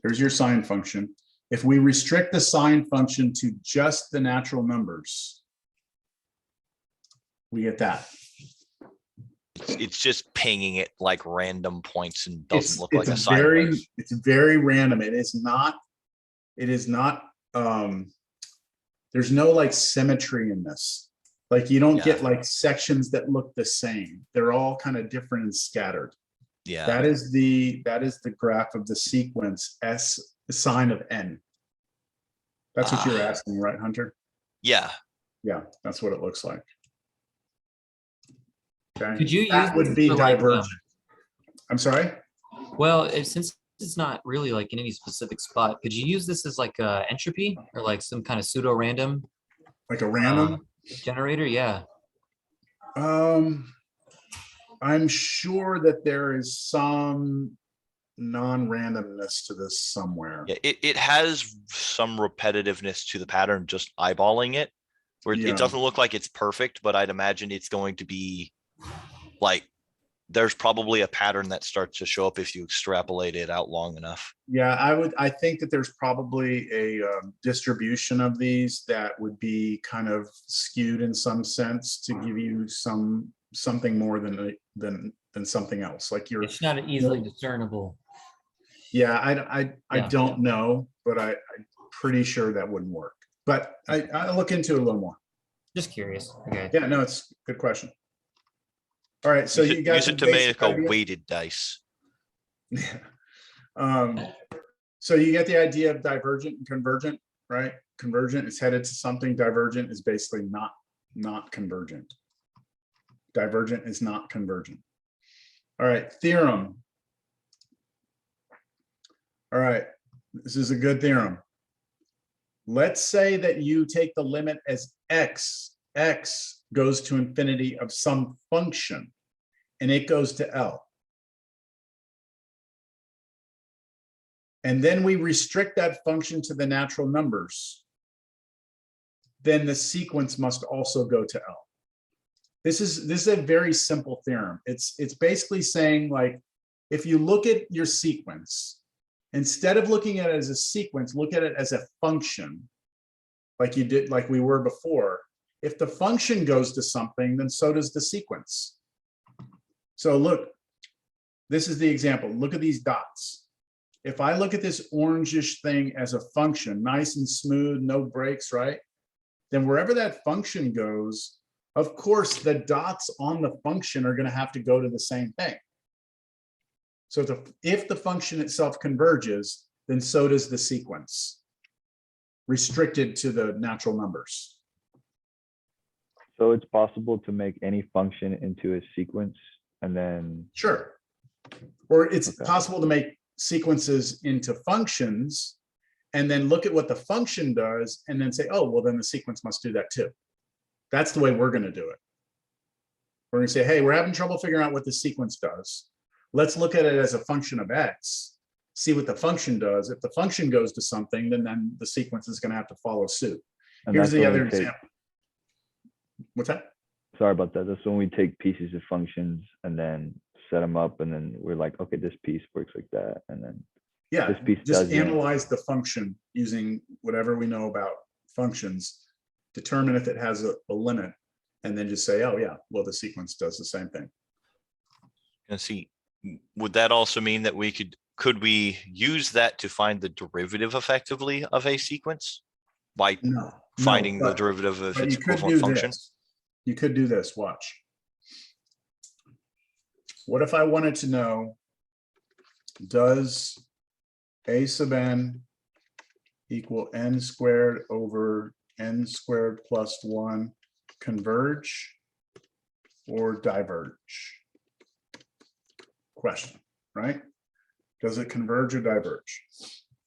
There's your sine function. If we restrict the sine function to just the natural numbers, we get that. It's just pinging it like random points and doesn't look like a It's sine very, wave. it's very random. It is not, there's no like symmetry in this. Like you don't get like sections that look the same. They're all kind of different and scattered. Yeah. That is the graph of the sequence S sine of n. That's what you're asking, right, Hunter? Yeah. Yeah, that's what it looks like. Okay. Could you That use would be for, like, divergent. I'm sorry? Well, since it's not really like in any specific spot, could you use this as like entropy or like some kind of pseudo random? Like a random? Generator? Yeah. I'm sure that there is some non-randomness to this somewhere. Yeah, it has some repetitiveness to the pattern, just eyeballing it, where Yeah. it doesn't look like it's perfect, but I'd imagine it's going to be like, there's probably a pattern that starts to show up if you extrapolate it out long enough. Yeah, I think that there's probably a distribution of these that would be kind of skewed in some sense to give you something more than something else. Like you're, It's not easily discernible. yeah, I Yeah. don't know, but I'm pretty sure that wouldn't work. But I'll look into it a little more. Just curious. Okay. Yeah, no, it's a good question. All right, so you got use the it to basic make a idea? weighted dice. So you get the idea of divergent and convergent, right? Convergent is headed to something, divergent is basically not convergent. Divergent is not convergent. All right, theorem. All right, this is a good theorem. Let's say that you take the limit as x goes to infinity of some function, and it goes to L. And then we restrict that function to the natural numbers. Then the sequence must also go to L. This is a very simple theorem. It's basically saying, like, if you look at your sequence, instead of looking at it as a sequence, look at it as a function, like you did, like we were before. If the function goes to something, then so does the sequence. So look, this is the example. Look at these dots. If I look at this orangish thing as a function, nice and smooth, no breaks, right? Then wherever that function goes, of course, the dots on the function are going to have to go to the same thing. So if the function itself converges, then so does the sequence, restricted to the natural numbers. So it's possible to make any function into a sequence and then. Sure. Or it's Okay. possible to make sequences into functions and then look at what the function does and then say, oh, well, then the sequence must do that too. That's the way we're going to do it. We're going to say, hey, we're having trouble figuring out what the sequence does. Let's look at it as a function of x, see what the function does. If the function goes to something, then the sequence is going to have to follow suit. And Here's that's the when we other take- example. What's that? Sorry about that. That's when we take pieces of functions and then set them up, and then we're like, okay, this piece works like that, and then Yeah, this piece just doesn't. analyze the function using whatever we know about functions, determine if it has a limit, and then just say, oh yeah, well, the sequence does the same thing. And see, would that also mean that could we use that to find the derivative effectively of a sequence by No, finding the but- derivative of but its you could equivalent do function? this. You could do this, watch. What if I wanted to know, does a sub n equal n squared over n squared plus 1 converge or diverge? Question, right? Does it converge or diverge?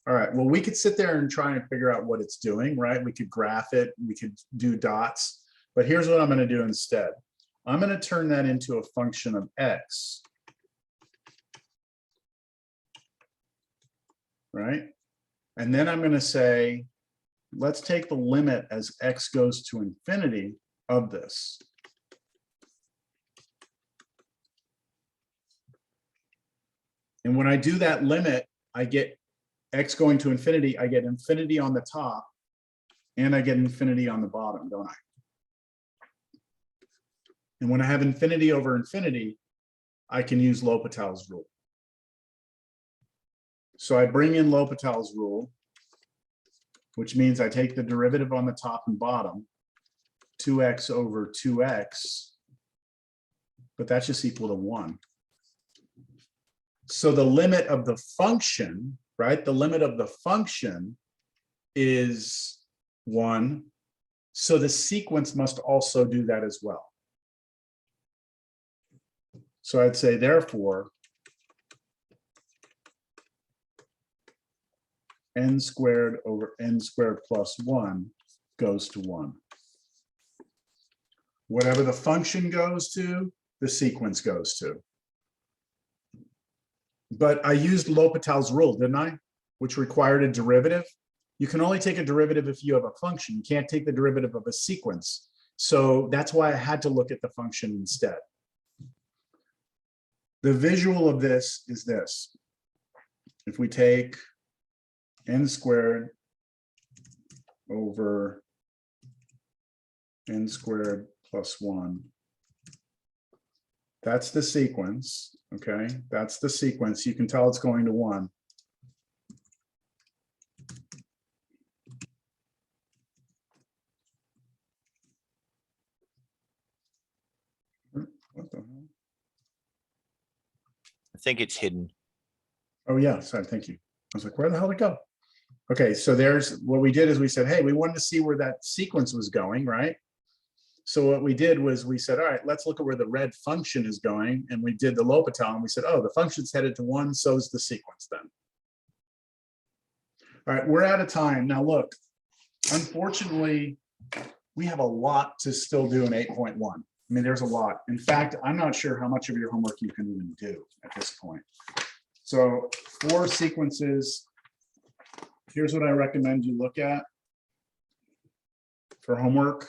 All right, well, we could sit there and try and figure out what it's doing, right? We could graph it, we could do dots, but here's what I'm going to do instead. I'm going to turn that into a function of x, right? And then I'm going to say, let's take the limit as x goes to infinity of this. And when I do that limit, I get x going to infinity, I get infinity on the top, and I get infinity on the bottom, don't I? And when I have infinity over infinity, I can use L'Hopital's rule. So I bring in L'Hopital's rule, which means I take the derivative on the top and bottom, 2x over 2x, but that's just equal to 1. So the limit of the function, right? The limit of the function is 1. So the sequence must also do that as well. So I'd say, therefore, n squared over n squared plus 1 goes to 1. Whatever the function goes to, the sequence goes to. But I used L'Hopital's rule, didn't I? Which required a derivative. You can only take a derivative if you have a function. You can't take the derivative of a sequence. So that's why I had to look at the function instead. The visual of this is this. If we take n squared over n squared plus 1, that's the sequence, okay? That's the sequence. You can tell it's going to 1. What the hell? I think it's hidden. Oh, yeah, sorry, thank you. I was like, where the hell did it go? Okay, so there's what we did is we said, hey, we wanted to see where that sequence was going, right? So what we did was we said, all right, let's look at where the red function is going. And we did the L'Hopital and we said, oh, the function's headed to 1, so is the sequence then. All right, we're out of time. Now look, unfortunately, we have a lot to still do in 8.1. I mean, there's a lot. In fact, I'm not sure how much of your homework you can even do at this point. So for sequences, here's what I recommend you look at for homework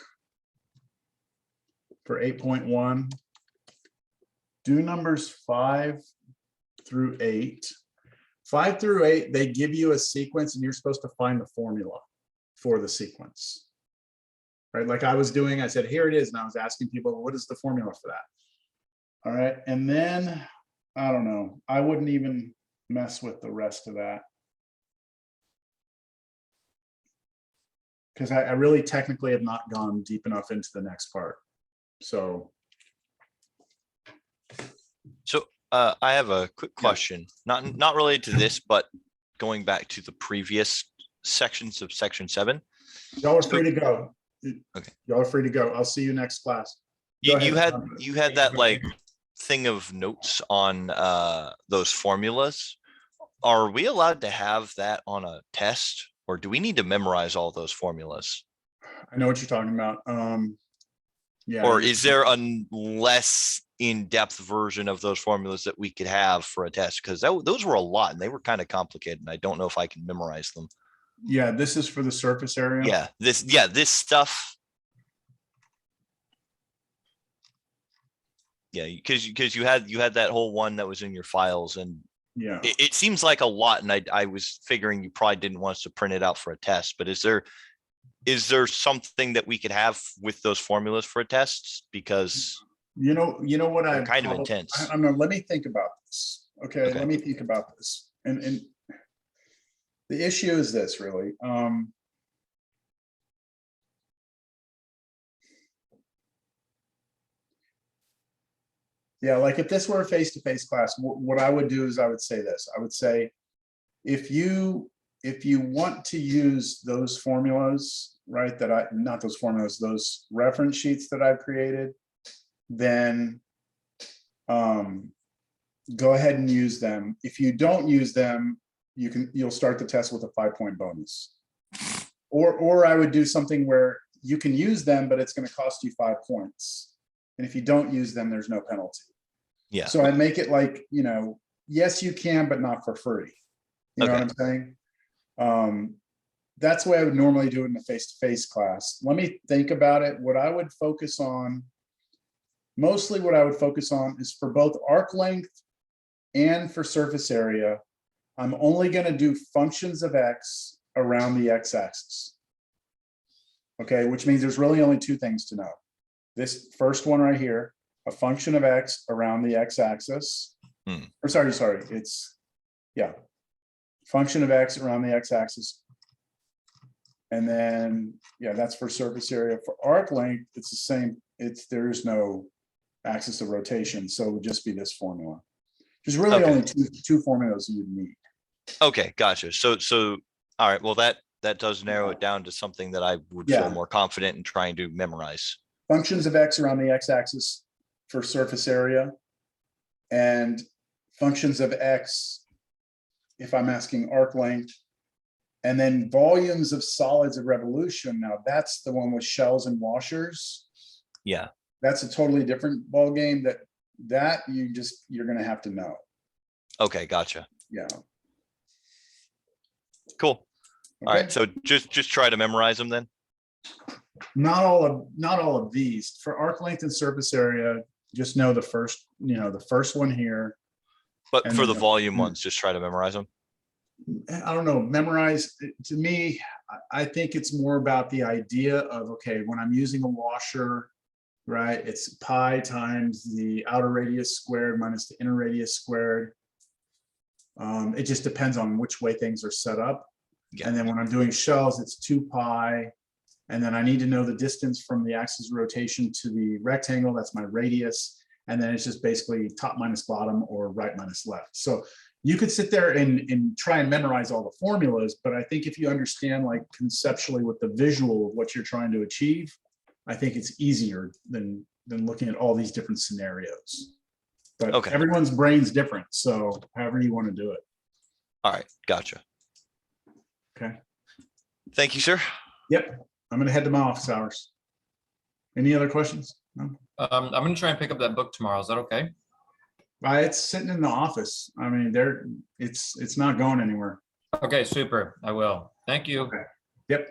for 8.1. Do numbers 5 through 8. 5 through 8, they give you a sequence and you're supposed to find the formula for the sequence. Right, like I was doing, I said, here it is. And I was asking people, what is the formula for that? All right, and then, I don't know, I wouldn't even mess with the rest of that. Because I really technically have not gone deep enough into the next part. So I have a quick question, not related to this, but going back to the previous sections of section 7. Y'all are free to go. Okay. Y'all are free to go. I'll see you next class. You Go ahead, had that like thing of notes on those formulas. Are we allowed to have that on a test, or do we need to memorize all those formulas? I know what you're talking about. Yeah. Or is there a less in-depth version of those formulas that we could have for a test? Because those were a lot and they were kind of complicated, and I don't know if I can memorize them. Yeah, this is for the surface area. Yeah, this stuff. Yeah, because you had that whole one that was in your files, and Yeah. it seems like a lot. And I was figuring you probably didn't want us to print it out for a test, but is there something that we could have with those formulas for a test? Because You know what they're I'm kind of intense. I'm gonna let me think about this. Okay, Okay. let me think about this. And the issue is this really. Yeah, like if this were a face-to-face class, what I would do is I would say this. I would say, if you want to use those formulas, right, not those formulas, those reference sheets that I've created, then go ahead and use them. If you don't use them, you'll start the test with a 5-point bonus. Or I would do something where you can use them, but it's going to cost you 5 points. And if you don't use them, there's no penalty. Yeah. So I make it like, yes, you can, but not for free. You know what I'm saying? That's the way I would normally do it in a face-to-face class. Let me think about it. What I would focus on, mostly what I would focus on is for both arc length and for surface area, I'm only going to do functions of x around the x-axis. Okay, which means there's really only 2 things to know. This first one right here, a function of x around the x-axis. Or sorry, it's, yeah, function of x around the x-axis. And then, yeah, that's for surface area. For arc length, it's the same. There's no axis of rotation, so it would just be this formula. There's really only two formulas you would need. Okay, gotcha. So all right, well that does narrow it down to something that I would feel more confident in trying to memorize. Functions of x around the x-axis for surface area, and functions of x if I'm asking arc length, and then volumes of solids of revolution. Now that's the one with shells and washers. Yeah, that's a totally different ball game. That you're gonna have to know. Okay, gotcha. Yeah. Cool. All right, so just try to memorize them then. Not all of these. For arc length and surface area, just know the first one here. But for the volume ones, just try to memorize them. I don't know, memorize, to me, I think it's more about the idea of, okay, when I'm using a washer, right, it's pi times the outer radius squared minus the inner radius squared. It just depends on which way things are set up. Yeah. And then when I'm doing shells, it's 2 pi. And then I need to know the distance from the axis of rotation to the rectangle, that's my radius. And then it's just basically top minus bottom or right minus left. So you could sit there and try and memorize all the formulas, but I think if you understand like conceptually what the visual of what you're trying to achieve, I think it's easier than looking at all these different scenarios. But Okay. everyone's brain's different, so however you want to do it. All right, gotcha. Okay. Thank you, sir. Yep. I'm gonna head to my office hours. Any other questions? No. I'm gonna try and pick up that book tomorrow. Is that okay? It's sitting in the office. I mean, it's not going anywhere. Okay, super. I will. Thank you. Okay. Yep.